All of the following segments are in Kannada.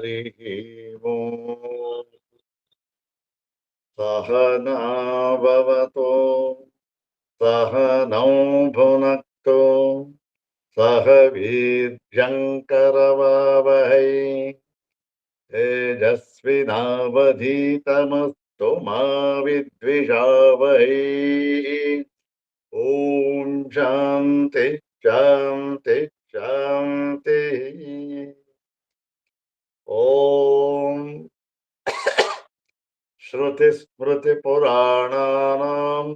हरिः ओम् सहनाववतो सहनौ भुनक्तु सह वीर्यङ्करवावहै तेजस्विनावधीतमस्तु मा विद्विषावहै ॐ शान्ति शान्ति शान्तिः ॐ श्रुतिस्मृतिपुराणानाम्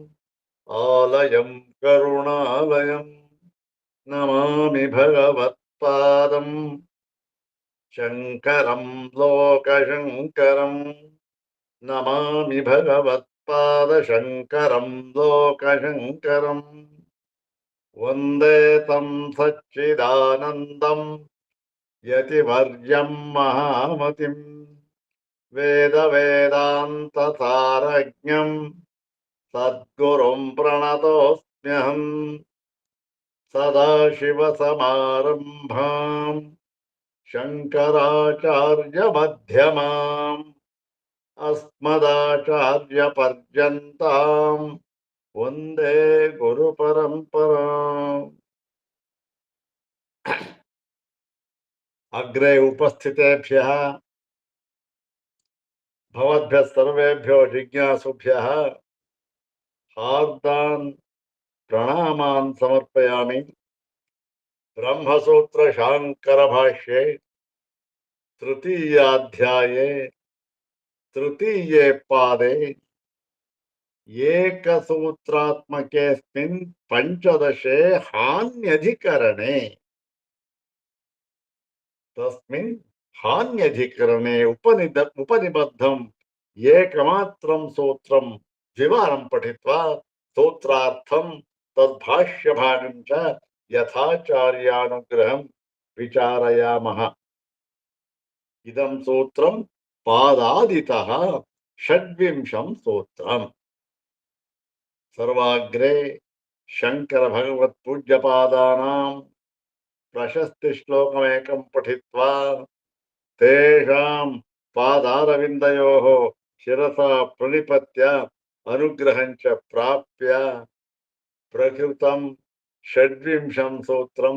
आलयं करुणालयं नमामि भगवत्पादं शङ्करं लोकशङ्करं नमामि भगवत्पादशङ्करं लोकशङ्करम् वन्दे तं सच्चिदानन्दं यतिवर्यं महामतिं वेदवेदान्तसारज्ञं सद्गुरुं प्रणतोऽस्म्यहम् सदाशिवसमारम्भाम् शङ्कराचार्यमध्यमाम् अस्मदाचार्यपर्यन्ताम् वन्दे गुरुपरम्पराम्। अग्रे उपस्थितेभ्यः भवद्भ्यः सर्वेभ्यो जिज्ञासुभ्यः हार्दान् प्रणामान् समर्पयामि। ब्रह्मसूत्र शाङ्करभाष्ये तृतीयाध्याये तृतीये पादे एकसूत्रात्मकेऽस्मिन् पञ्चदशे हान्यधिकरणे तस्मिन् हान्यधिकरणे उपनिबद्धम् एकमात्रं सूत्रं द्विवारं पठित्वा सूत्रार्थं तद्भाष्यभागं च यथाचार्यानुग्रहं विचारयामः। इदं सूत्रं पादादितः षड्विंशं सूत्रम्। सर्वाग्रे शंकर भगवत पूज्यपादानां प्रशस्ति श्लोकमेकं पठित्वा तेषां पादारविन्दयोः शिरसा प्रणिपत्य अनुग्रहं च प्राप्य प्रकृतं षड्विंशं सूत्रं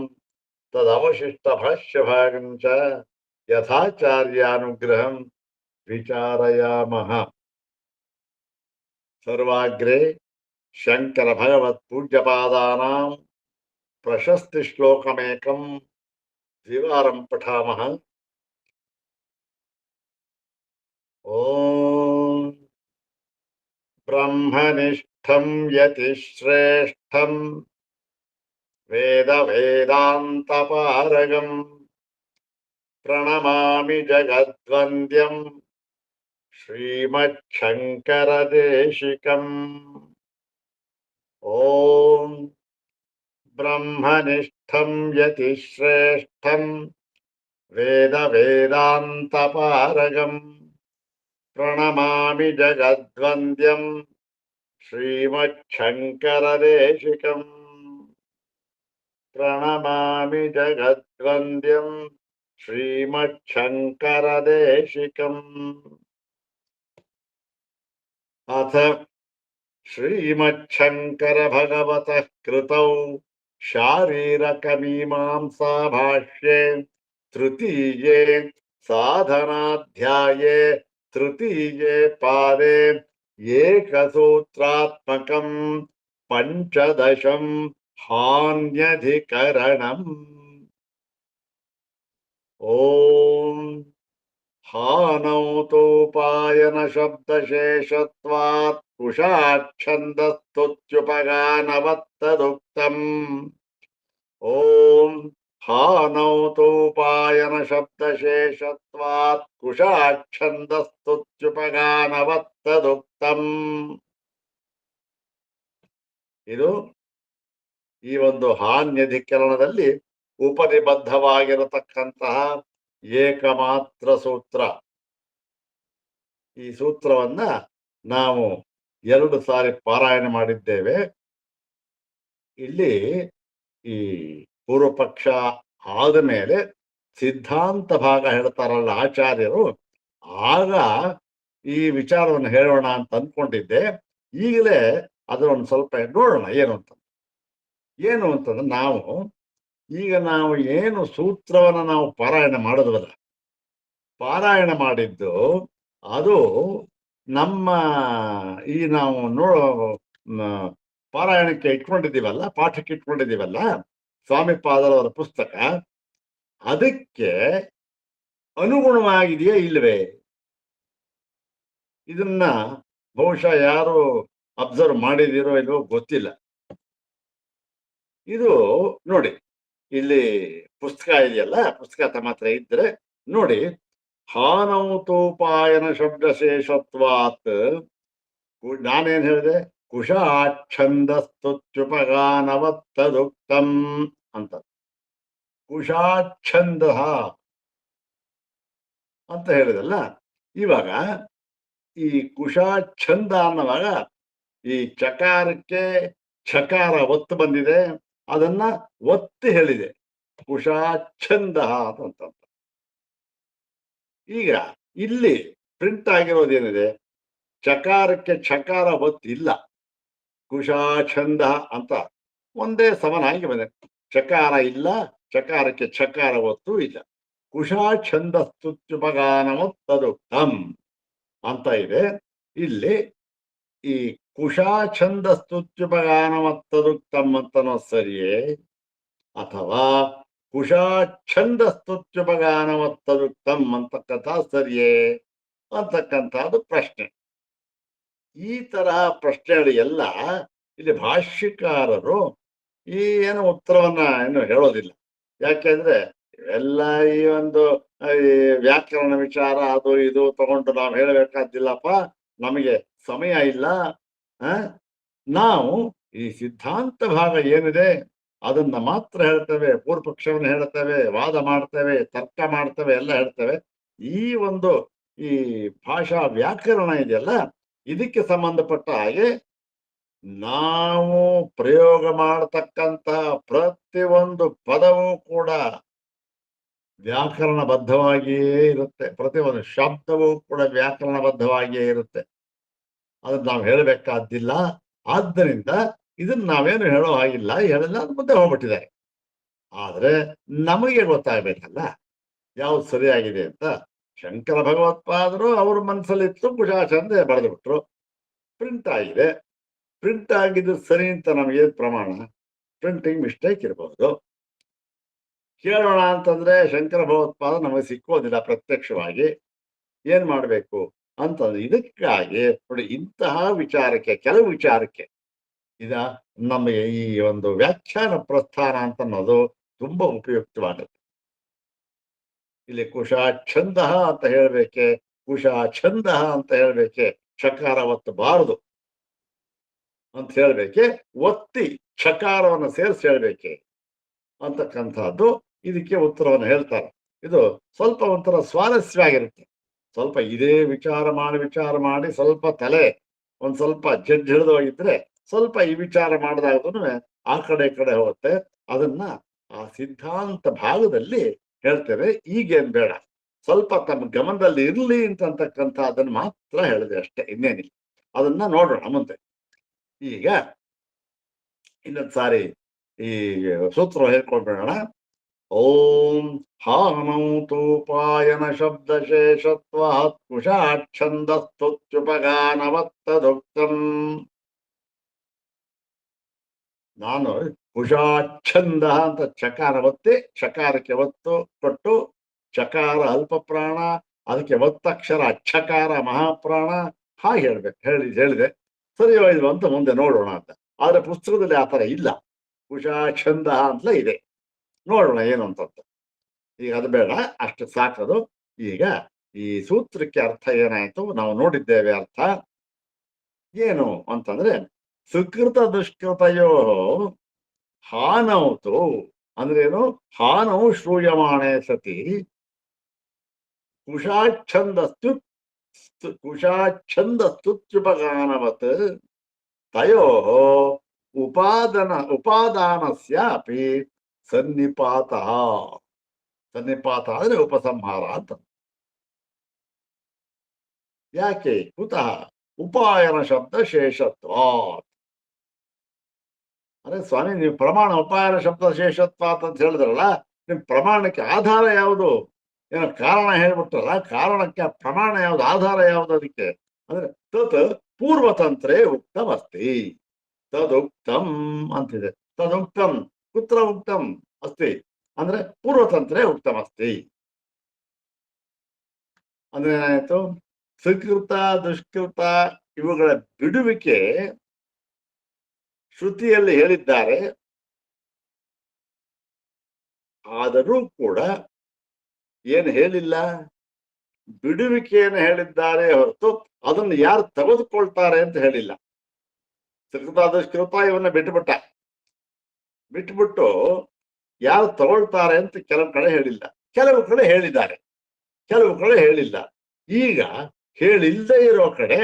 तदवशिष्टभाष्यभागं च यथाचार्यानुग्रहं विचारयामः। सर्वाग्रे शंकर भगवत पूज्यपादानां प्रशस्ति श्लोकमेकं द्विवारं पठामः। ओम ब्रह्मनिष्ठं यतिश्रेष्ठं वेद वेदान्तपारगं प्रणमामि जगद्वन्द्यं श्रीमच्छङ्करदेशिकम्। ओम ब्रह्मनिष्ठं यतिश्रेष्ठं वेद वेदान्तपारगं प्रणमामि जगद्वन्द्यं श्रीमच्छङ्करदेशिकम्। प्रणमामि जगद्वन्द्यं श्रीमच्छङ्करदेशिकम्। अथ श्रीमच्छङ्कर भगवतः कृतौ शारीरकमीमांसा भाष्ये तृतीये साधनाध्याये तृतीये पादे एकसूत्रात्मकं पंचदशं हान्यधिकरणम्। ओम हानौ तोपायन शब्दशेषत्वात् कुशाच्छन्दस्तुत्युपगानवत्तदुक्तम्। ओम हानौ तोपायन शब्दशेषत्वात् कुशाच्छन्दस्तुत्युपगानवत्तदुक्तम्। ಇದು ಈ ಒಂದು ಹಾನ್ಯಧಿಕರಣದಲ್ಲಿ ಉಪನಿಬದ್ಧವಾಗಿರತಕ್ಕಂತಹ ಏಕಮಾತ್ರ ಸೂತ್ರ. ಈ ಸೂತ್ರವನ್ನ ನಾವು 2 ಸಾರಿ ಪಾರಾಯಣ ಮಾಡಿದ್ದೇವೆ. ಇಲ್ಲಿ ಈ ಪೂರ್ವ ಪಕ್ಷ ಆದ ಮೇಲೆ ಸಿದ್ಧಾಂತ ಭಾಗ ಹೇಳ್ತಾರಲ್ಲ ಆಚಾರ್ಯರು, ಆಗ ಈ ವಿಚಾರವನ್ನು ಹೇಳೋಣ ಅಂತ ಅಂದ್ಕೊಂಡಿದ್ದೆ. ಈಗಲೇ ಅದರ ಒಂದು ಸ್ವಲ್ಪ ನೋಡೋಣ ಏನು ಅಂತಂದ್ರೆ ನಾವು ಏನು ಸೂತ್ರವನ್ನ ನಾವು ಪಾರಾಯಣ ಮಾಡೋದವಲ್ಲ, ಪಾರಾಯಣ ಮಾಡಿದ್ದು ಅದು ನಮ್ಮ ಈ ನಾವು ಪಾರಾಯಣಕ್ಕೆ ಇಟ್ಕೊಂಡಿದ್ದೀವಲ್ಲ, ಪಾಠಕ್ಕೆ ಇಟ್ಕೊಂಡಿದ್ದೀವಲ್ಲ ಸ್ವಾಮಿ ಪಾದರವರ ಪುಸ್ತಕ, ಅದಕ್ಕೆ ಅನುಗುಣವಾಗಿದೆಯೇ ಇಲ್ಲವೇ? ಇದನ್ನ ಬಹುಶಃ ಯಾರು ಅಬ್ಸರ್ವ್ ಮಾಡಿದಿರೋ ಇಲ್ವೋ ಗೊತ್ತಿಲ್ಲ. ಇದು ನೋಡಿ, ಇಲ್ಲಿ ಪುಸ್ತಕ ಇದೆಯಲ್ಲ, ಪುಸ್ತಕ ತಮ್ಮ ಹತ್ರ ಇದ್ರೆ ನೋಡಿ. ಹಾನೌತೋಪಾಯನ ಶಬ್ದಶೇಷತ್ವಾತ್, ನಾನೇನ್ ಹೇಳಿದೆ? ಕುಶಾಚ್ಛಂದಸ್ತುತ್ಯುಪಗಾನವತ್ತದುಕ್ತಂ ಅಂತ. ಕುಶಾಚ್ಛಂದ ಅಂತ ಹೇಳಿದಲ್ಲ, ಇವಾಗ ಈ ಕುಶಾಚ್ಛಂದ ಅನ್ನುವಾಗ ಈ ಚಕಾರಕ್ಕೆ ಚಕಾರ ಒತ್ತು ಬಂದಿದೆ, ಅದನ್ನ ಒತ್ತಿ ಹೇಳಿದೆ ಕುಶಾಚ್ಛಂದ ಅಂತ. ಈಗ ಇಲ್ಲಿ ಪ್ರಿಂಟ್ ಆಗಿರೋದೇನಿದೆ? ಚಕಾರಕ್ಕೆ ಚಕಾರ ಒತ್ತು ಇಲ್ಲ, ಕುಶಾಚ್ಛಂದ ಅಂತ ಒಂದೇ ಸಮನಾಗಿ ಬಂದಿದೆ. ಚಕಾರ ಇಲ್ಲ, ಚಕಾರಕ್ಕೆ ಚಕಾರ ಒತ್ತು ಇಲ್ಲ. ಕುಶಾಚ್ಛಂದ ಸ್ತುತ್ಯುಪಗಾನವತ್ತದುಕ್ತಂ ಅಂತ ಇದೆ. ಇಲ್ಲಿ ಈ ಕುಶಾಚ್ಛಂದ ಸ್ತುತ್ಯುಪಗಾನವತ್ತದುಕ್ತಂ ಅಂತನೋ ಸರಿಯೇ, ಅಥವಾ ಕುಶಾಚ್ಛಂದ ಸ್ತುತ್ಯುಪಗಾನವತ್ತದುಕ್ತಂ ಅಂತಕ್ಕಂಥ ಸರಿಯೇ ಅಂತಕ್ಕಂಥದ್ದು ಪ್ರಶ್ನೆ. ಈ ತರಹ ಪ್ರಶ್ನೆಗಳು ಇಲ್ಲಿ ಭಾಷ್ಯಕಾರರು ಈ ಏನು ಉತ್ತರವನ್ನ ಏನು ಹೇಳೋದಿಲ್ಲ. ಯಾಕೆಂದ್ರೆ ಇವೆಲ್ಲ ಈ ಒಂದು ವ್ಯಾಕರಣ ವಿಚಾರ ಅದು ಇದು ತಗೊಂಡು ನಾವು ಹೇಳಬೇಕಾದಿಲ್ಲಪ್ಪ, ನಮಗೆ ಸಮಯ ಇಲ್ಲ. ನಾವು ಈ ಸಿದ್ಧಾಂತ ಭಾಗ ಏನಿದೆ ಅದನ್ನ ಮಾತ್ರ ಹೇಳ್ತೇವೆ, ಪೂರ್ವ ಪಕ್ಷವನ್ನು ಹೇಳ್ತೇವೆ, ವಾದ ಮಾಡ್ತೇವೆ, ತರ್ಕ ಮಾಡ್ತೇವೆ, ಎಲ್ಲ ಹೇಳ್ತೇವೆ. ಈ ಭಾಷಾ ವ್ಯಾಕರಣ ಇದೆಯಲ್ಲ, ಇದಕ್ಕೆ ಸಂಬಂಧಪಟ್ಟ ಹಾಗೆ ನಾವು ಪ್ರಯೋಗ ಮಾಡತಕ್ಕಂತ ಪ್ರತಿಯೊಂದು ಪದವೂ ಕೂಡ ವ್ಯಾಕರಣಬದ್ಧವಾಗಿಯೇ ಇರುತ್ತೆ. ಪ್ರತಿಯೊಂದು ಶಬ್ದವೂ ಕೂಡ ವ್ಯಾಕರಣಬದ್ಧವಾಗಿಯೇ ಇರುತ್ತೆ. ಅದನ್ನ ನಾವು ಹೇಳಬೇಕಾದ್ದಿಲ್ಲ. ಆದ್ದರಿಂದ ಇದನ್ನ ನಾವೇನು ಹೇಳೋ ಹಾಗಿಲ್ಲ, ಹೇಳಿಲ್ಲ, ಅದು ಮುಂದೆ ಹೋಗ್ಬಿಟ್ಟಿದ್ದಾರೆ. ಆದ್ರೆ ನಮಗೆ ಗೊತ್ತಾಗ್ಬೇಕಲ್ಲ ಯಾವ್ದು ಸರಿಯಾಗಿದೆ ಅಂತ. ಶಂಕರ ಭಗವತ್ಪಾದರು ಅವ್ರ ಮನಸ್ಸಲ್ಲಿತ್ತು, ಕುಶಾಚ್ಛಂದ ಬರೆದು ಬಿಟ್ರು, ಪ್ರಿಂಟ್ ಆಗಿದೆ. ಪ್ರಿಂಟ್ ಆಗಿದ್ದು ಸರಿ ಅಂತ ನಮಗೆ ಪ್ರಮಾಣ? ಪ್ರಿಂಟಿಂಗ್ ಮಿಸ್ಟೇಕ್ ಇರಬಹುದು. ಕೇಳೋಣ ಅಂತಂದ್ರೆ ಶಂಕರ ಭಗವತ್ಪಾದ ನಮಗೆ ಸಿಕ್ಕೋದಿಲ್ಲ ಪ್ರತ್ಯಕ್ಷವಾಗಿ. ಏನ್ ಮಾಡ್ಬೇಕು ಅಂತಂದ್ರೆ ಇದಕ್ಕಾಗಿ ನೋಡಿ, ಇಂತಹ ವಿಚಾರಕ್ಕೆ, ಕೆಲವು ವಿಚಾರಕ್ಕೆ ನಮಗೆ ಈ ಒಂದು ವ್ಯಾಖ್ಯಾನ ಪ್ರಸ್ಥಾನ ಅಂತ ಅನ್ನೋದು ತುಂಬಾ ಉಪಯುಕ್ತವಾಗುತ್ತೆ. ಇಲ್ಲಿ ಕುಶಾಚ್ಛಂದ ಅಂತ ಹೇಳ್ಬೇಕೆ, ಕುಶಾಚ್ಛಂದ ಅಂತ ಹೇಳ್ಬೇಕೆ, ಚಕಾರ ಒತ್ತಬಾರದು ಅಂತ ಹೇಳ್ಬೇಕೆ, ಒತ್ತಿ ಚಕಾರವನ್ನು ಸೇರಿಸಿ ಹೇಳ್ಬೇಕೆ ಅಂತಕ್ಕಂಥದ್ದು ಇದಕ್ಕೆ ಉತ್ತರವನ್ನು ಹೇಳ್ತಾರೆ. ಇದು ಸ್ವಲ್ಪ ಒಂಥರ ಸ್ವಾರಸ್ಯವಾಗಿರುತ್ತೆ. ಸ್ವಲ್ಪ ಇದೇ ವಿಚಾರ ಮಾಡಿ ಸ್ವಲ್ಪ ತಲೆ ಒಂದ್ ಸ್ವಲ್ಪ ಹಿಡಿದೋಗಿದ್ರೆ ಸ್ವಲ್ಪ ಈ ವಿಚಾರ ಮಾಡಿದಾಗೂ ಆ ಕಡೆ ಹೋಗುತ್ತೆ. ಅದನ್ನ ಆ ಸಿದ್ಧಾಂತ ಭಾಗದಲ್ಲಿ ಹೇಳ್ತೇವೆ. ಈಗೇನ್ ಬೇಡ, ಸ್ವಲ್ಪ ತಮ್ಮ ಗಮನದಲ್ಲಿ ಇರ್ಲಿ ಅಂತಕ್ಕಂಥ ಅದನ್ನ ಮಾತ್ರ ಹೇಳಿದೆ ಅಷ್ಟೇ, ಇನ್ನೇನಿಲ್ಲ. ಅದನ್ನ ನೋಡೋಣ ಮುಂದೆ. ಈಗ ಇನ್ನೊಂದು ಸಾರಿ ಈ ಸೂತ್ರ ಹೇಳ್ಕೊಂಡ್ಬಿಡೋಣ. ಓಂ ಹಾನೌತೋಪಾಯನ ಶಬ್ದಶೇಷತ್ವಾತ್ ಕುಶಾಚ್ಛಂದ ಸ್ತುತ್ಯುಪಗಾನವತ್ತದುಕ್ತಂ. ನಾನು ಕುಶಾಚ್ಛಂದ ಅಂತ ಚಕಾರ ಒತ್ತಿ, ಚಕಾರಕ್ಕೆ ಒತ್ತು ಕೊಟ್ಟು, ಚಕಾರ ಅಲ್ಪ ಪ್ರಾಣ, ಅದಕ್ಕೆ ಒತ್ತಕ್ಷರ ಅಚ್ಚಕಾರ ಮಹಾಪ್ರಾಣ, ಹಾಗೆ ಹೇಳ್ಬೇಕು. ಹೇಳಿದೆ ಸರಿ ಹೇಳಿದ್ವು ಅಂತ ಮುಂದೆ ನೋಡೋಣ ಅಂತ. ಆದ್ರೆ ಪುಸ್ತಕದಲ್ಲಿ ಆ ತರ ಇಲ್ಲ, ಕುಶಾಚ್ಛಂದ ಅಂತಲೇ ಇದೆ. ನೋಡೋಣ ಏನು ಅಂತಂತ. ಈಗ ಅದು ಬೇಡ, ಅಷ್ಟು ಸಾಕದು. ಈಗ ಈ ಸೂತ್ರಕ್ಕೆ ಅರ್ಥ ಏನಾಯ್ತು ನಾವು ನೋಡಿದ್ದೇವೆ. ಅರ್ಥ ಏನು ಅಂತಂದ್ರೆ, ಸುಕೃತ ದುಷ್ಕೃತಯೋ ಹಾನೌತು ಅಂದ್ರೇನು? ಹಾನೌ ಶ್ರೂಯಮಾಣೆ ಸತಿ ಕುಶಾಚ್ಛಂದ ಸ್ತುತ್ಯುಪಗಾನವತ್ ತಯೋ ಉಪಾದಾನಸ್ಯಾಪಿ ಸನ್ನಿಪಾತ. ಸನ್ನಿಪಾತ ಅಂದ್ರೆ ಉಪಸಂಹಾರ ಅಂತ. ಯಾಕೆ ಕುತಃ ಉಪಾಯನ ಶಬ್ದ ಶೇಷತ್ವ. ಅರೆ ಸ್ವಾಮಿ, ನೀವು ಪ್ರಮಾಣ ಉಪಾಯನ ಶಬ್ದ ಶೇಷತ್ವ ಅಂತ ಹೇಳಿದ್ರಲ್ಲ, ನಿಮ್ ಪ್ರಮಾಣಕ್ಕೆ ಆಧಾರ ಯಾವುದು? ಏನೋ ಕಾರಣ ಹೇಳ್ಬಿಟ್ರಲ್ಲ, ಕಾರಣಕ್ಕೆ ಪ್ರಮಾಣ ಯಾವ್ದು, ಆಧಾರ ಯಾವ್ದು ಅದಕ್ಕೆ? ಅಂದ್ರೆ ತತ್ ಪೂರ್ವತಂತ್ರೇ ಉಕ್ತಮಸ್ತಿ. ತದುಕ್ತಂ ಅಂತಿದೆ. ತದುಕ್ತಂ ಕುತ್ರ ಉಕ್ತಂ ಅಸ್ತಿ ಅಂದ್ರೆ ಪೂರ್ವತಂತ್ರೇ ಉಕ್ತಮಸ್ತಿ. ಅಂದ್ರೆ ಏನಾಯ್ತು? ಸುಕೃತ ದುಷ್ಕೃತ ಇವುಗಳ ಬಿಡುವಿಕೆ ಶ್ರುತಿಯಲ್ಲಿ ಹೇಳಿದ್ದಾರೆ. ಆದರೂ ಕೂಡ ಏನು ಹೇಳಿಲ್ಲ, ಬಿಡುವಿಕೆಯನ್ನು ಹೇಳಿದ್ದಾರೆ ಹೊರತು ಅದನ್ನು ಯಾರು ತೆಗೆದುಕೊಳ್ತಾರೆ ಅಂತ ಹೇಳಿಲ್ಲ. ಸುಕೃತ ದುಷ್ಕೃತ ಇವನ್ನ ಬಿಟ್ಬಿಟ್ಟು ಯಾರು ತಗೊಳ್ತಾರೆ ಅಂತ ಕೆಲವು ಕಡೆ ಹೇಳಿಲ್ಲ, ಕೆಲವು ಕಡೆ ಹೇಳಿದ್ದಾರೆ, ಕೆಲವು ಕಡೆ ಹೇಳಿಲ್ಲ. ಈಗ ಹೇಳಿಲ್ಲದೆ ಇರೋ ಕಡೆ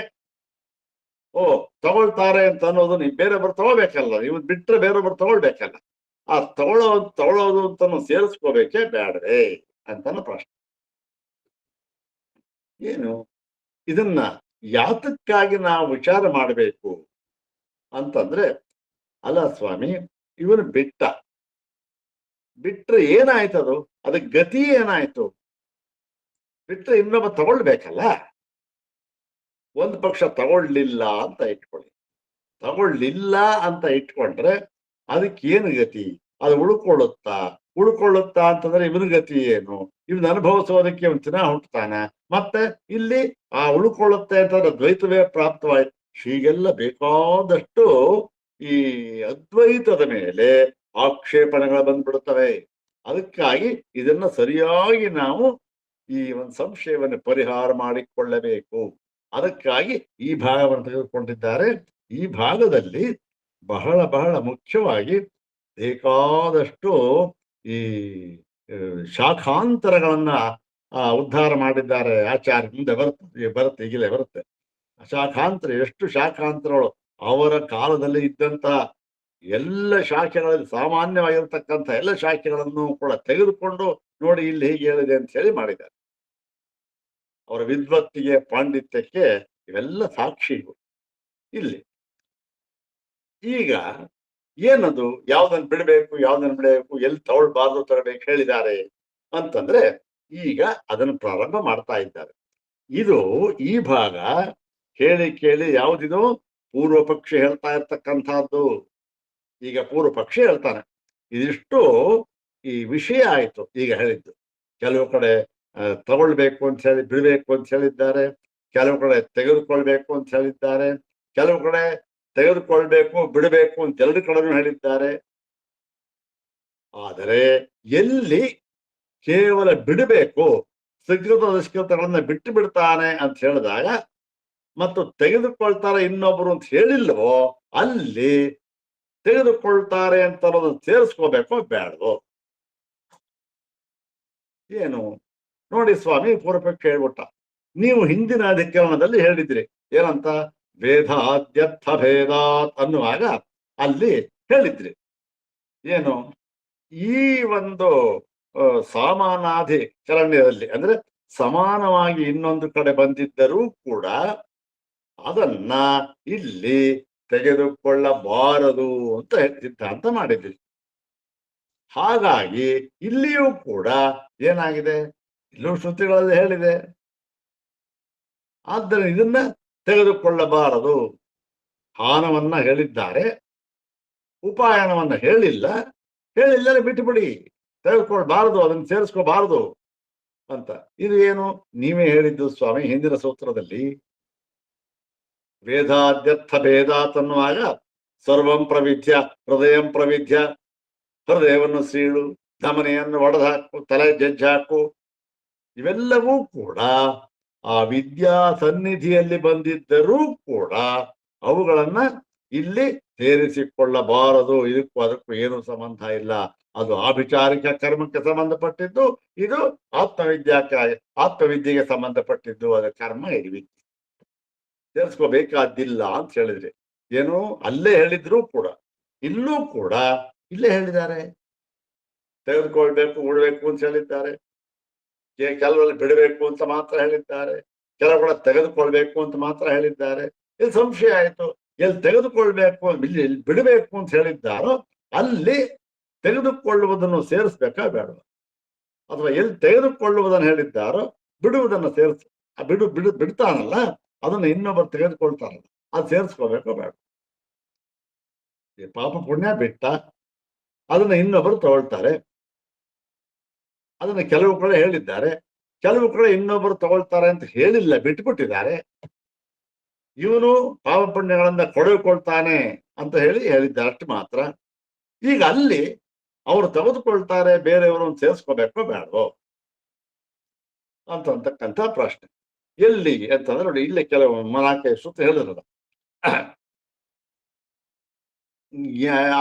ತಗೊಳ್ತಾರೆ ಅಂತ ಅನ್ನೋದು ನೀವು ಬೇರೊಬ್ಬರು ತಗೋಬೇಕಲ್ಲ, ನೀವು ಬಿಟ್ರೆ ಬೇರೊಬ್ಬರು ತಗೊಳ್ಬೇಕಲ್ಲ. ಆ ತಗೊಳ್ಳೋದು ಅಂತ ಸೇರಿಸ್ಕೋಬೇಕೇ ಬೇಡವೇ ಅಂತಾನು ಪ್ರಶ್ನೆ. ಏನು ಇದನ್ನ ಯಾತಕ್ಕಾಗಿ ನಾವು ವಿಚಾರ ಮಾಡಬೇಕು ಅಂತಂದ್ರೆ, ಅಲ್ಲ ಸ್ವಾಮಿ, ಇವನು ಬಿಟ್ರೆ ಏನಾಯ್ತದು? ಅದಕ್ಕೆ ಗತಿ ಏನಾಯ್ತು? ಬಿಟ್ರೆ ಇನ್ನೊಬ್ಬ ತಗೊಳ್ಬೇಕಲ್ಲ. ಒಂದು ಪಕ್ಷ ತಗೊಳ್ಳಿಲ್ಲ ಅಂತ ಇಟ್ಕೊಂಡ್ರೆ ಅದಕ್ಕೆ ಏನು ಗತಿ? ಅದು ಉಳ್ಕೊಳ್ಳುತ್ತಾ ಅಂತಂದ್ರೆ ಇವನ ಗತಿ ಏನು? ಇವನ್ ಅನುಭವಿಸೋದಕ್ಕೆ ಇವನ್ ಚಿನ್ನ ಹುಟ್ಟುತ್ತಾನ, ಮತ್ತೆ ಇಲ್ಲಿ ಆ ಉಳ್ಕೊಳ್ಳುತ್ತೆ ಅಂತಂದ್ರೆ ದ್ವೈತವೇ ಪ್ರಾಪ್ತವಾಯ್ತು. ಹೀಗೆಲ್ಲ ಬೇಕಾದಷ್ಟು ಈ ಅದ್ವೈತದ ಮೇಲೆ ಆಕ್ಷೇಪಣೆಗಳು ಬಂದ್ಬಿಡುತ್ತವೆ. ಅದಕ್ಕಾಗಿ ಇದನ್ನ ಸರಿಯಾಗಿ ನಾವು ಈ ಒಂದು ಸಂಶಯವನ್ನು ಪರಿಹಾರ ಮಾಡಿಕೊಳ್ಳಬೇಕು. ಅದಕ್ಕಾಗಿ ಈ ಭಾಗವನ್ನು ತೆಗೆದುಕೊಂಡಿದ್ದಾರೆ. ಈ ಭಾಗದಲ್ಲಿ ಬಹಳ ಬಹಳ ಮುಖ್ಯವಾಗಿ ಬೇಕಾದಷ್ಟು ಈ ಶಾಖಾಂತರಗಳನ್ನ ಉದ್ಧಾರ ಮಾಡಿದ್ದಾರೆ ಆಚಾರ್ಯ. ಮುಂದೆ ಬರುತ್ತೆ ಈಗಲೇ ಬರುತ್ತೆ ಶಾಖಾಂತರ. ಎಷ್ಟು ಶಾಖಾಂತರಗಳು ಅವರ ಕಾಲದಲ್ಲಿ ಇದ್ದಂತಹ ಎಲ್ಲ ಶಾಖೆಗಳಲ್ಲಿ ಸಾಮಾನ್ಯವಾಗಿರ್ತಕ್ಕಂಥ ಎಲ್ಲ ಶಾಖೆಗಳನ್ನು ಕೂಡ ತೆಗೆದುಕೊಂಡು ನೋಡಿ ಇಲ್ಲಿ ಹೀಗೆ ಹೇಳಿದೆ ಅಂತ ಹೇಳಿ ಮಾಡಿದ್ದಾರೆ. ಅವರ ವಿದ್ವತ್ತಿಗೆ ಪಾಂಡಿತ್ಯಕ್ಕೆ ಇವೆಲ್ಲ ಸಾಕ್ಷಿಗಳು. ಇಲ್ಲಿ ಈಗ ಏನದು, ಯಾವ್ದನ್ನು ಬಿಡಬೇಕು, ಎಲ್ಲಿ ತಗೊಳ್ಬಾರ್ದು, ತಗೊಳ್ಬೇಕು ಹೇಳಿದ್ದಾರೆ ಅಂತಂದ್ರೆ ಈಗ ಅದನ್ನು ಪ್ರಾರಂಭ ಮಾಡ್ತಾ ಇದ್ದಾರೆ. ಇದು ಈ ಭಾಗ ಕೇಳಿ ಯಾವುದಿದು ಪೂರ್ವ ಪಕ್ಷಿ ಹೇಳ್ತಾ ಇರ್ತಕ್ಕಂಥದ್ದು. ಈಗ ಪೂರ್ವ ಪಕ್ಷಿ ಹೇಳ್ತಾನೆ. ಇದಿಷ್ಟು ಈ ವಿಷಯ ಆಯ್ತು ಈಗ ಹೇಳಿದ್ದು. ಕೆಲವು ಕಡೆ ತಗೊಳ್ಬೇಕು ಅಂತ ಹೇಳಿ ಬಿಡಬೇಕು ಅಂತ ಹೇಳಿದ್ದಾರೆ, ಕೆಲವು ಕಡೆ ತೆಗೆದುಕೊಳ್ಬೇಕು ಅಂತ ಹೇಳಿದ್ದಾರೆ, ಕೆಲವು ಕಡೆ ತೆಗೆದುಕೊಳ್ಬೇಕು ಬಿಡಬೇಕು ಅಂತ ಎರಡು ಕಡೆನೂ ಹೇಳಿದ್ದಾರೆ. ಆದರೆ ಎಲ್ಲಿ ಕೇವಲ ಬಿಡಬೇಕು, ಸುಕೃತ ದುಷ್ಕೃತಗಳನ್ನ ಬಿಟ್ಟು ಬಿಡ್ತಾನೆ ಅಂತ ಹೇಳಿದಾಗ ಮತ್ತು ತೆಗೆದುಕೊಳ್ತಾರೆ ಇನ್ನೊಬ್ರು ಅಂತ ಹೇಳಿಲ್ವೋ, ಅಲ್ಲಿ ತೆಗೆದುಕೊಳ್ತಾರೆ ಅಂತ ಅನ್ನೋದನ್ನ ಸೇರಿಸ್ಕೋಬೇಕು ಬೇಡವೋ? ಏನು ನೋಡಿ ಸ್ವಾಮಿ, ಪೂರ್ವಪಕ್ಷ ಹೇಳ್ಬಿಟ್ಟ. ನೀವು ಹಿಂದಿನ ಅಧಿಕರಣದಲ್ಲಿ ಹೇಳಿದ್ರಿ ಏನಂತ, ವೇದಾದ್ಯರ್ಥ ಭೇದಾತ್ ಅನ್ನುವಾಗ ಅಲ್ಲಿ ಹೇಳಿದ್ರಿ ಏನು, ಈ ಒಂದು ಸಮಾನಾಧಿಕರಣ್ಯದಲ್ಲಿ ಅಂದ್ರೆ ಸಮಾನವಾಗಿ ಇನ್ನೊಂದು ಕಡೆ ಬಂದಿದ್ದರೂ ಕೂಡ ಅದನ್ನ ಇಲ್ಲಿ ತೆಗೆದುಕೊಳ್ಳಬಾರದು ಅಂತ ಸಿದ್ಧಾಂತ ಮಾಡಿದ್ವಿ. ಹಾಗಾಗಿ ಇಲ್ಲಿಯೂ ಕೂಡ ಏನಾಗಿದೆ, ಇಲ್ಲೂ ಶ್ರುತಿಗಳಲ್ಲಿ ಹೇಳಿದೆ. ಆದ್ದರಿಂದ ಇದನ್ನ ತೆಗೆದುಕೊಳ್ಳಬಾರದು. ಹಾನವನ್ನ ಹೇಳಿದ್ದಾರೆ, ಉಪಾಯನವನ್ನ ಹೇಳಿಲ್ಲರೆ ಬಿಟ್ಟುಬಿಡಿ, ತೆಗೆದುಕೊಳ್ಬಾರದು, ಅದನ್ನು ಸೇರಿಸ್ಕೋಬಾರದು ಅಂತ. ಇದು ಏನು ನೀವೇ ಹೇಳಿದ್ದು ಸ್ವಾಮಿ ಹಿಂದಿನ ಸೂತ್ರದಲ್ಲಿ. ವೇದಾದ್ಯರ್ಥ ಭೇದಾತ್ ಅನ್ನುವಾಗ ಸರ್ವಂ ಪ್ರವಿಧ್ಯ ಹೃದಯಂ ಪ್ರವಿಧ್ಯ, ಹೃದಯವನ್ನು ಸೀಳು, ಧಮನಿಯನ್ನು ಒಡೆದಾಕು, ತಲೆ ಜಜ್ಜಾಕು, ಇವೆಲ್ಲವೂ ಕೂಡ ಆ ವಿದ್ಯಾ ಸನ್ನಿಧಿಯಲ್ಲಿ ಬಂದಿದ್ದರೂ ಕೂಡ ಅವುಗಳನ್ನ ಇಲ್ಲಿ ಸೇರಿಸಿಕೊಳ್ಳಬಾರದು. ಇದಕ್ಕೂ ಅದಕ್ಕೂ ಏನು ಸಂಬಂಧ ಇಲ್ಲ. ಅದು ಆಭಿಚಾರಿಕ ಕರ್ಮಕ್ಕೆ ಸಂಬಂಧಪಟ್ಟಿದ್ದು, ಇದು ಆತ್ಮವಿದ್ಯೆಗೆ ಸಂಬಂಧಪಟ್ಟಿದ್ದು. ಅದರ ಕರ್ಮ ಇದ್ವಿ ಸೇರಿಸ್ಕೋಬೇಕಾದಿಲ್ಲ ಅಂತ ಹೇಳಿದ್ರಿ. ಏನು ಅಲ್ಲೇ ಹೇಳಿದ್ರು ಕೂಡ ಇಲ್ಲೂ ಕೂಡ ಇಲ್ಲೇ ಹೇಳಿದ್ದಾರೆ. ತೆಗೆದುಕೊಳ್ಬೇಕು, ಉಳ್ಬೇಕು ಅಂತ ಹೇಳಿದ್ದಾರೆ. ಕೆಲವರಲ್ಲಿ ಬಿಡಬೇಕು ಅಂತ ಮಾತ್ರ ಹೇಳಿದ್ದಾರೆ, ಕೆಲವುಗಳ ತೆಗೆದುಕೊಳ್ಬೇಕು ಅಂತ ಮಾತ್ರ ಹೇಳಿದ್ದಾರೆ. ಇಲ್ಲಿ ಸಂಶಯ ಆಯ್ತು, ಎಲ್ಲಿ ತೆಗೆದುಕೊಳ್ಬೇಕು, ಇಲ್ಲಿ ಬಿಡಬೇಕು ಅಂತ ಹೇಳಿದ್ದಾರೋ ಅಲ್ಲಿ ತೆಗೆದುಕೊಳ್ಳುವುದನ್ನು ಸೇರಿಸ್ಬೇಕಾ ಬೇಡ, ಅಥವಾ ಎಲ್ಲಿ ತೆಗೆದುಕೊಳ್ಳುವುದನ್ನು ಹೇಳಿದ್ದಾರೋ ಬಿಡುವುದನ್ನು ಸೇರಿಸ್ ಬಿಡ್ತಾನಲ್ಲ ಅದನ್ನು ಇನ್ನೊಬ್ಬರು ತೆಗೆದುಕೊಳ್ತಾರಲ್ಲ ಅದು ಸೇರಿಸ್ಕೋಬೇಕೋ ಬೇಡ. ಪಾಪ ಪುಣ್ಯ ಬಿಟ್ಟ, ಅದನ್ನ ಇನ್ನೊಬ್ಬರು ತಗೊಳ್ತಾರೆ. ಅದನ್ನ ಕೆಲವು ಕಡೆ ಹೇಳಿದ್ದಾರೆ, ಕೆಲವು ಕಡೆ ಇನ್ನೊಬ್ಬರು ತಗೊಳ್ತಾರೆ ಅಂತ ಹೇಳಿಲ್ಲ, ಬಿಟ್ಟುಬಿಟ್ಟಿದ್ದಾರೆ. ಇವನು ಪಾಪ ಪುಣ್ಯಗಳಿಂದ ಕೊಡೆದುಕೊಳ್ತಾನೆ ಅಂತ ಹೇಳಿದ್ದಾರೆ ಅಷ್ಟು ಮಾತ್ರ. ಈಗ ಅಲ್ಲಿ ಅವರು ತೆಗೆದುಕೊಳ್ತಾರೆ, ಬೇರೆಯವರು ಸೇರಿಸ್ಕೋಬೇಕೋ ಬೇಡವೋ ಅಂತಕ್ಕಂಥ ಪ್ರಶ್ನೆ. ಎಲ್ಲಿ ಅಂತಂದ್ರೆ ನೋಡಿ, ಇಲ್ಲಿ ಕೆಲವು 4 ಸುತ್ತ ಹೇಳಿದ್ರಲ್ಲ,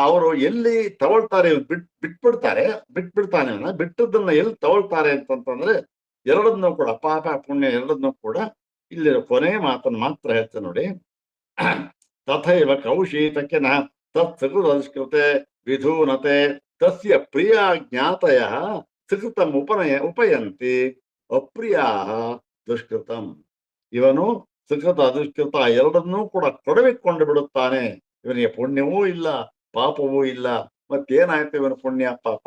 ಅವರು ಎಲ್ಲಿ ತಗೊಳ್ತಾರೆ, ಬಿಟ್ಬಿಡ್ತಾನೆ ಬಿಟ್ಟದನ್ನ ಎಲ್ಲಿ ತಗೊಳ್ತಾರೆ ಅಂತಂತಂದ್ರೆ ಎರಡನ್ನೂ ಕೂಡ, ಪಾಪ ಪುಣ್ಯ ಎರಡನ್ನೂ ಕೂಡ ಇಲ್ಲಿ ಕೊನೆ ಮಾತನ್ನು ಮಾತ್ರ ಹೇಳ್ತೇನೆ ನೋಡಿ. ತಥೈವ ಕೌಶೀತಕ್ಕೆ ನ ತತ್ಸಕೃತೆ ವಿಧೂನತೆ ತಸ್ಯ ಪ್ರಿಯ ಜ್ಞಾತಯ ಸುಕೃತಂ ಉಪಯಂತಿ ಅಪ್ರಿಯ ದುಷ್ಕೃತಂ. ಇವನು ಸುಕೃತ ದುಷ್ಕೃತ ಎರಡನ್ನೂ ಕೂಡ ಕೊಡವಿಕೊಂಡು ಬಿಡುತ್ತಾನೆ. ಇವನಿಗೆ ಪುಣ್ಯವೂ ಇಲ್ಲ, ಪಾಪವೂ ಇಲ್ಲ. ಮತ್ತೇನಾಯ್ತು ಇವನು ಪುಣ್ಯ ಪಾಪ?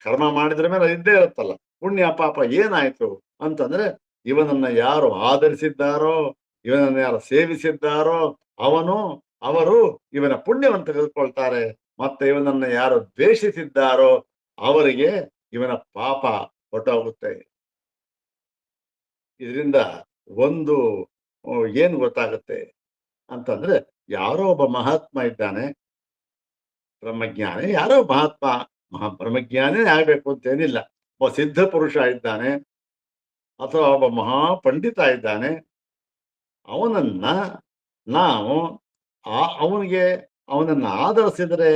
ಕರ್ಮ ಮಾಡಿದ್ರ ಮೇಲೆ ಇದ್ದೇ ಇರುತ್ತಲ್ಲ, ಪುಣ್ಯ ಪಾಪ ಏನಾಯ್ತು ಅಂತಂದ್ರೆ, ಇವನನ್ನ ಯಾರು ಆಧರಿಸಿದ್ದಾರೋ, ಇವನನ್ನ ಯಾರು ಸೇವಿಸಿದ್ದಾರೋ ಅವರು ಇವನ ಪುಣ್ಯವನ್ನು ತೆಗೆದುಕೊಳ್ತಾರೆ. ಮತ್ತೆ ಇವನನ್ನ ಯಾರು ದ್ವೇಷಿಸಿದ್ದಾರೋ ಅವರಿಗೆ ಇವನ ಪಾಪ ಹೊರಟೋಗುತ್ತೆ. ಇದರಿಂದ ಒಂದು ಏನು ಗೊತ್ತಾಗುತ್ತೆ ಅಂತಂದ್ರೆ, ಯಾರೋ ಒಬ್ಬ ಮಹಾತ್ಮ ಇದ್ದಾನೆ, ಬ್ರಹ್ಮಜ್ಞಾನಿ, ಯಾರೋ ಮಹಾತ್ಮ ಬ್ರಹ್ಮಜ್ಞಾನಿ ಆಗ್ಬೇಕು ಅಂತೇನಿಲ್ಲ. ಒಬ್ಬ ಸಿದ್ಧ ಪುರುಷ ಇದ್ದಾನೆ ಅಥವಾ ಒಬ್ಬ ಮಹಾಪಂಡಿತ ಇದ್ದಾನೆ. ಅವನನ್ನ ನಾವು ಅವನನ್ನ ಆಧರಿಸಿದ್ರೆ,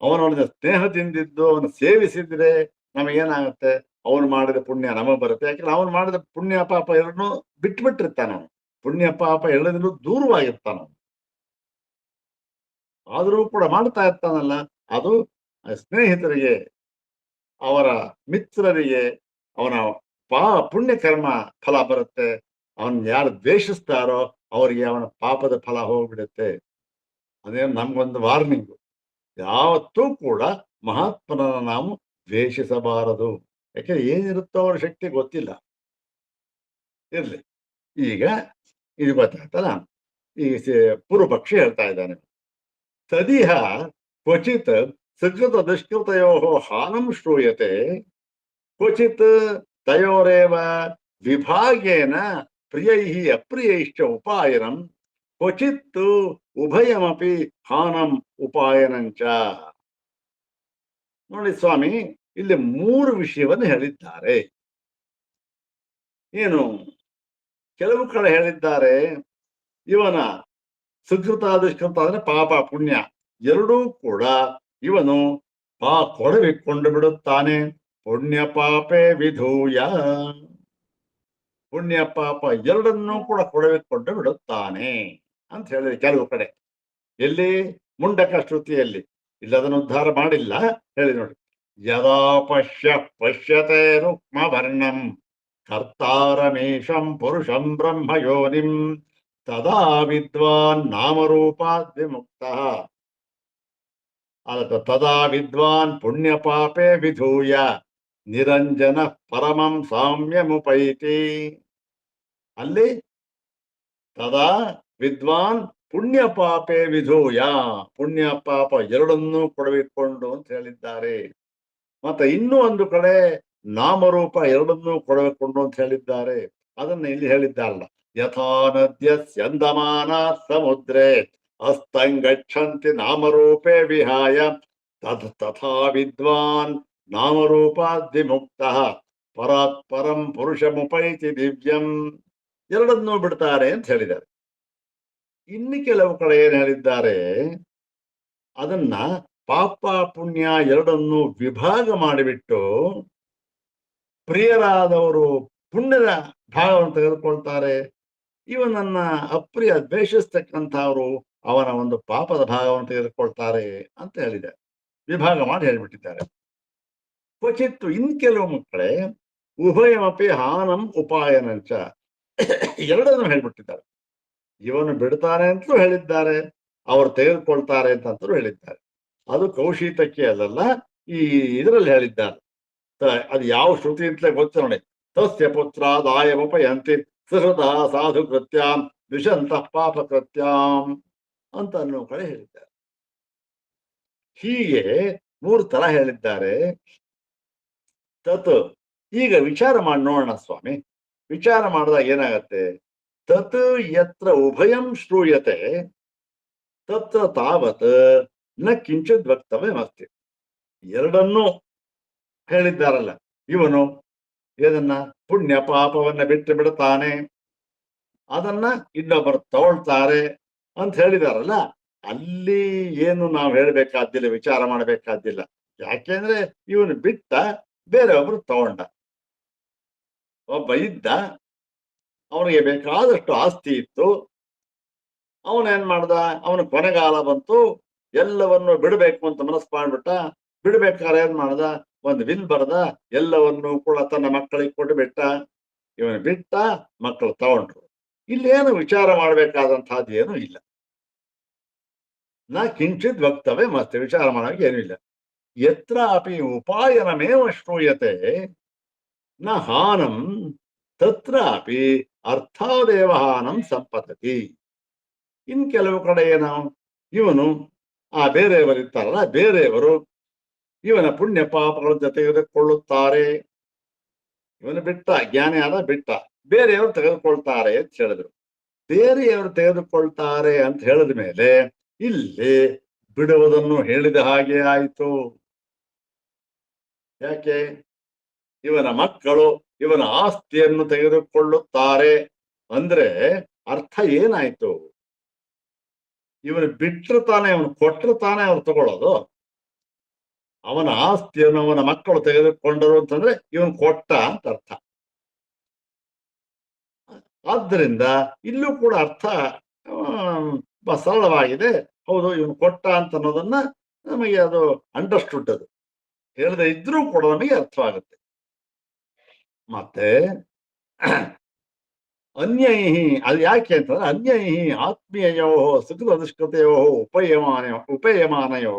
ಅವನವನ ಸ್ನೇಹದಿಂದಿದ್ದು ಅವನ ಸೇವಿಸಿದ್ರೆ ನಮಗೇನಾಗುತ್ತೆ? ಅವನು ಮಾಡಿದ ಪುಣ್ಯ ನಮಗೆ ಬರುತ್ತೆ. ಯಾಕಂದ್ರೆ ಅವನು ಮಾಡಿದ ಪುಣ್ಯ ಪಾಪ ಎರಡನ್ನೂ ಬಿಟ್ಬಿಟ್ಟಿರ್ತಾನ. ಪುಣ್ಯ ಪಾಪ ಎರಡನ್ನೂ ದೂರವಾಗಿರ್ತಾನ. ಆದರೂ ಕೂಡ ಮಾಡ್ತಾ ಇರ್ತಾನಲ್ಲ, ಅದು ಸ್ನೇಹಿತರಿಗೆ, ಅವರ ಮಿತ್ರರಿಗೆ ಅವನ ಪುಣ್ಯ ಕರ್ಮ ಫಲ ಬರುತ್ತೆ. ಅವನ್ ಯಾರು ದ್ವೇಷಿಸ್ತಾರೋ ಅವರಿಗೆ ಅವನ ಪಾಪದ ಫಲ ಹೋಗ್ಬಿಡುತ್ತೆ. ಅದೇ ನಮ್ಗೊಂದು ವಾರ್ನಿಂಗು. ಯಾವತ್ತೂ ಕೂಡ ಮಹಾತ್ಮನನ್ನು ನಾವು ದ್ವೇಷಿಸಬಾರದು. ಯಾಕೆಂದ್ರೆ ಏನಿರುತ್ತೋ ಅವರ ಶಕ್ತಿ ಗೊತ್ತಿಲ್ಲ. ಇರ್ಲಿ, ಈಗ ಇದು ಗೊತ್ತಾಗ್ತಲ್ಲ. ಈ ಪೂರ್ವಪಕ್ಷಿ ಹೇಳ್ತಾ ಇದ್ದಾನೆ, ತದಿಹ ಕ್ವಚಿತ್ ಸುಕೃತ ದುಷ್ಕೃತಯೋ ಹಾನಂ ಶ್ರೂಯತೆ, ಕ್ವಚಿತ್ ತಯೋರೇವ ವಿಭಾಗೇನ ಪ್ರಿಯೈ ಅಪ್ರಿಯೈಶ್ಚ ಉಪಾಯನಂ, ಕ್ವಚಿತ್ ಉಭಯಮಪಿ ಹಾನಂ ಉಪಾಯನಂಚ. ನೋಡಿ ಸ್ವಾಮಿ, ಇಲ್ಲಿ 3 ವಿಷಯವನ್ನು ಹೇಳಿದ್ದಾರೆ. ಏನು? ಕೆಲವು ಕಡೆ ಹೇಳಿದ್ದಾರೆ ಇವನ ಸುಕೃತ ದುಷ್ಕೃತ ಅಂದ್ರೆ ಪಾಪ ಪುಣ್ಯ ಎರಡೂ ಕೂಡ ಇವನು ಕೊಡವಿಕೊಂಡು ಬಿಡುತ್ತಾನೆ. ಪುಣ್ಯ ಪಾಪೇ ವಿಧೂಯ, ಪುಣ್ಯ ಪಾಪ ಎರಡನ್ನೂ ಕೂಡ ಕೊಡವಿಕೊಂಡು ಬಿಡುತ್ತಾನೆ ಅಂತ ಹೇಳಿದ್ರೆ ಕೆಲವು ಕಡೆ. ಎಲ್ಲಿ? ಮುಂಡಕ ಶ್ರುತಿಯಲ್ಲಿ. ಇಲ್ಲ, ಅದನ್ನು ಉದ್ಧಾರ ಮಾಡಿಲ್ಲ, ಹೇಳಿ ನೋಡಿ. ಯದಾ ಪಶ್ಯತೆ ರುಕ್ಮವರ್ಣಂ ಕರ್ತಾರಮೇಶಂ ಪುರುಷಂ ಬ್ರಹ್ಮಯೋನಿಂ ತದಾ ವಿದ್ವಾನ್ ನಾಮರೂಪಾದ್ ವಿಮುಕ್ತಃ. ತದಾ ವಿದ್ವಾನ್ ಪುಣ್ಯ ಪಾಪೇ ವಿಧೂಯ ನಿರಂಜನ ಪರಮಂ ಸಾಮ್ಯಮುಪೈತಿ. ಅಲ್ಲಿ ತದಾ ವಿದ್ವಾನ್ ಪುಣ್ಯ ಪಾಪೇ ವಿಧೂಯ, ಪುಣ್ಯ ಪಾಪ ಎರಡನ್ನೂ ಕೊಡವಿಕೊಂಡು ಅಂತ ಹೇಳಿದ್ದಾರೆ. ಮತ್ತೆ ಇನ್ನೂ ಒಂದು ಕಡೆ ನಾಮರೂಪ ಎರಡನ್ನೂ ಕೊಡಬೇಕು ಅಂತ ಹೇಳಿದ್ದಾರೆ. ಅದನ್ನ ಇಲ್ಲಿ ಹೇಳಿದ್ದಾರಲ್ಲ, ಯಥಾ ನದ್ಯ ಸ್ಯಂದಮಾನ ಸಮುದ್ರೇ ಅಸ್ತಂಗಚ್ಚಂತಿ ನಾಮರೂಪೇ ವಿಹಾಯ ತಥಾ ವಿದ್ವಾನ್ ನಾಮರೂಪಾದ್ವಿಮುಕ್ತಃ ಪರಾತ್ ಪರಂ ಪುರುಷಮುಪೈತಿ ದಿವ್ಯಂ. ಎರಡನ್ನೂ ಬಿಡ್ತಾರೆ ಅಂತ ಹೇಳಿದ್ದಾರೆ. ಇನ್ನು ಕೆಲವು ಕಡೆ ಏನ್ ಹೇಳಿದ್ದಾರೆ, ಅದನ್ನ ಪಾಪ ಪುಣ್ಯ ಎರಡನ್ನೂ ವಿಭಾಗ ಮಾಡಿಬಿಟ್ಟು ಪ್ರಿಯರಾದವರು ಪುಣ್ಯದ ಭಾಗವನ್ನು ತೆಗೆದುಕೊಳ್ತಾರೆ, ಇವನನ್ನ ಅಪ್ರಿಯ ದ್ವೇಷಿಸ್ತಕ್ಕಂಥವ್ರು ಅವನ ಒಂದು ಪಾಪದ ಭಾಗವನ್ನು ತೆಗೆದುಕೊಳ್ತಾರೆ ಅಂತ ಹೇಳಿದ್ದಾರೆ. ವಿಭಾಗ ಮಾಡಿ ಹೇಳಿಬಿಟ್ಟಿದ್ದಾರೆ. ಕ್ವಚಿತ್ತು ಇನ್ ಕೆಲವು ಮಕ್ಕಳೇ ಉಭಯಮಪಿ ಹಾನಂ ಉಪಾಯನಂಚ ಎರಡನ್ನು ಹೇಳ್ಬಿಟ್ಟಿದ್ದಾರೆ. ಇವನು ಬಿಡ್ತಾನೆ ಅಂತಲೂ ಹೇಳಿದ್ದಾರೆ, ಅವರು ತೆಗೆದುಕೊಳ್ತಾರೆ ಅಂತಂತೂ ಹೇಳಿದ್ದಾರೆ. ಅದು ಕೌಶೀತಕ್ಕೆ ಅಲ್ಲಲ್ಲ, ಈ ಇದರಲ್ಲಿ ಹೇಳಿದ್ದಾರೆ. ಅದು ಯಾವ ಶ್ರುತಿ ಅಂತಲೇ ಗೊತ್ತು ನೋಡಿ. ತಸ್ಯ ಪುತ್ರಾದಾಯಮುಪಯಂತಿ ಸಹೃದ ಸಾಧು ಕೃತ್ಯಾಂ ವಿಷಂತಃ ಪಾಪ ಕೃತ್ಯಾಂ ಅಂತ ಅನ್ನೋ ಕಡೆ ಹೇಳಿದ್ದಾರೆ. ಹೀಗೆ 3 ತರ ಹೇಳಿದ್ದಾರೆ. ತತ್ ಈಗ ವಿಚಾರ ಮಾಡಿ ನೋಡೋಣ ಸ್ವಾಮಿ. ವಿಚಾರ ಮಾಡಿದಾಗ ಏನಾಗತ್ತೆ? ತತ್ ಯತ್ರ ಉಭಯಂ ಶ್ರೂಯತೆ ತತ್ರ ತಾವತ್ ನ ಕಿಂಚಿತ್ ವಕ್ತವ್ಯಮಸ್ತಿ. ಎರಡನ್ನೂ ಹೇಳಿದ್ದಾರಲ್ಲ. ಇವನು ಇದನ್ನ ಪುಣ್ಯ ಪಾಪವನ್ನ ಬಿಟ್ಟು ಬಿಡುತ್ತಾನೆ, ಅದನ್ನ ಇನ್ನೊಬ್ಬರು ತಗೊಳ್ತಾರೆ ಅಂತ ಹೇಳಿದಾರಲ್ಲ, ಅಲ್ಲಿ ಏನು ನಾವು ಹೇಳ್ಬೇಕಾದ್ದಿಲ್ಲ, ವಿಚಾರ ಮಾಡಬೇಕಾದ್ದಿಲ್ಲ. ಯಾಕೆಂದ್ರೆ ಇವನು ಬಿಟ್ಟ, ಬೇರೆಯೊಬ್ರು ತಗೊಂಡ. ಒಬ್ಬ ಇದ್ದ, ಅವನಿಗೆ ಬೇಕಾದಷ್ಟು ಆಸ್ತಿ ಇತ್ತು. ಅವನೇನ್ ಮಾಡ್ದ? ಅವನ ಕೊನೆಗಾಲ ಬಂತು, ಎಲ್ಲವನ್ನು ಬಿಡಬೇಕು ಅಂತ ಮನಸ್ಸು ಮಾಡ್ಬಿಟ್ಟ. ಬಿಡ್ಬೇಕಾದ್ರೆ ಏನ್ ಮಾಡ್ದ? ಒಂದು ವಿಲ್ ಬರದ, ಎಲ್ಲವನ್ನು ಕೂಡ ತನ್ನ ಮಕ್ಕಳಿಗೆ ಕೊಟ್ಟು ಬಿಟ್ಟ. ಇವನು ಬಿಟ್ಟ, ಮಕ್ಕಳು ತಗೊಂಡ್ರು. ಇಲ್ಲೇನು ವಿಚಾರ ಮಾಡ್ಬೇಕಾದಂತಹದ್ದು ಏನೂ ಇಲ್ಲ. ನಾ ಕಿಂಚಿತ್ ವಕ್ತವ್ಯ ಮತ್ತೆ ವಿಚಾರ ಮಾಡೋಕೆ ಏನೂ ಇಲ್ಲ. ಯತ್ರ ಅಪಿ ಉಪಾಯನಮೇವ ಶ್ರೂಯತೆ ನ ಹಾನಂ ತತ್ರ ಅಪಿ ಅರ್ಥಾದೇವ ಹಾನಂ ಸಂಪತತಿ. ಇನ್ ಕೆಲವು ಕಡೆ ಏನು, ಇವನು ಬೇರೆಯವರು ಇರ್ತಾರಲ್ಲ, ಬೇರೆಯವರು ಇವನ ಪುಣ್ಯ ಪಾಪಗಳನ್ನು ತೆಗೆದುಕೊಳ್ಳುತ್ತಾರೆ. ಇವನು ಬಿಟ್ಟ, ಜ್ಞಾನಿ ಆದ ಬಿಟ್ಟ, ಬೇರೆಯವರು ತೆಗೆದುಕೊಳ್ತಾರೆ ಅಂತ ಹೇಳಿದ್ರು. ಬೇರೆಯವರು ತೆಗೆದುಕೊಳ್ತಾರೆ ಅಂತ ಹೇಳಿದ ಮೇಲೆ ಇಲ್ಲಿ ಬಿಡುವುದನ್ನು ಹೇಳಿದ ಹಾಗೆ ಆಯಿತು. ಯಾಕೆ? ಇವನ ಮಕ್ಕಳು ಇವನ ಆಸ್ತಿಯನ್ನು ತೆಗೆದುಕೊಳ್ಳುತ್ತಾರೆ ಅಂದ್ರೆ ಅರ್ಥ ಏನಾಯ್ತು? ಇವನು ಬಿಟ್ಟರು ತಾನೆ, ಅವನು ಕೊಟ್ಟರು ತಾನೆ ಅವ್ರು ತಗೊಳ್ಳೋದು. ಅವನ ಆಸ್ತಿಯನ್ನು ಅವನ ಮಕ್ಕಳು ತೆಗೆದುಕೊಂಡರು ಅಂತಂದ್ರೆ ಇವನು ಕೊಟ್ಟ ಅಂತ ಅರ್ಥ. ಆದ್ದರಿಂದ ಇಲ್ಲೂ ಕೂಡ ಅರ್ಥ ಸರಳವಾಗಿದೆ. ಹೌದು, ಇವನು ಕೊಟ್ಟ ಅಂತ ಅನ್ನೋದನ್ನ ನಮಗೆ ಅದು ಅಂಡರ್ಸ್ಟುಡ್. ಅದು ಹೇಳದೆ ಇದ್ರೂ ಕೂಡ ನಮಗೆ ಅರ್ಥವಾಗುತ್ತೆ. ಮತ್ತೆ ಅನ್ಯೈಹಿ, ಅದು ಯಾಕೆ ಅಂತಂದ್ರೆ ಅನ್ಯೈಹಿ ಆತ್ಮೀಯೋ ಸುಖ ದುಷ್ಕೃತೆಯೋ ಉಪಯಮಾನಯೋ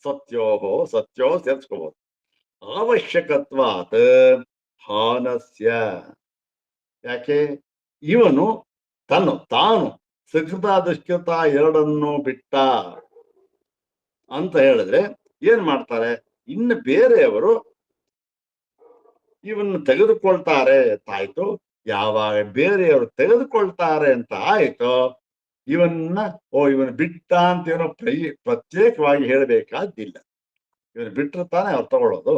ಸತ್ಯೋ ಸೇರಿಸ್ಕೋಬಹುದು. ಅವಶ್ಯಕತ್ವಾತ್ ಹಾನಸ್ಯ. ಯಾಕೆ? ಇವನು ತಾನು ಸುಕೃತ ದುಷ್ಕೃತ ಎರಡನ್ನು ಬಿಟ್ಟ ಅಂತ ಹೇಳಿದ್ರೆ ಏನ್ ಮಾಡ್ತಾರೆ? ಇನ್ನು ಬೇರೆಯವರು ಇವನ್ನು ತೆಗೆದುಕೊಳ್ತಾರೆ ಅಂತಾಯ್ತು. ಯಾವಾಗ ಬೇರೆಯವರು ತೆಗೆದುಕೊಳ್ತಾರೆ ಅಂತ ಆಯ್ತು, ಇವನು ಬಿಟ್ಟ ಅಂತ ಏನೋ ಪ್ರತ್ಯೇಕವಾಗಿ ಹೇಳಬೇಕಾದ್ದಿಲ್ಲ. ಇವನು ಬಿಟ್ಟರೆ ತಾನೆ ಅವ್ರು ತಗೊಳ್ಳೋದು.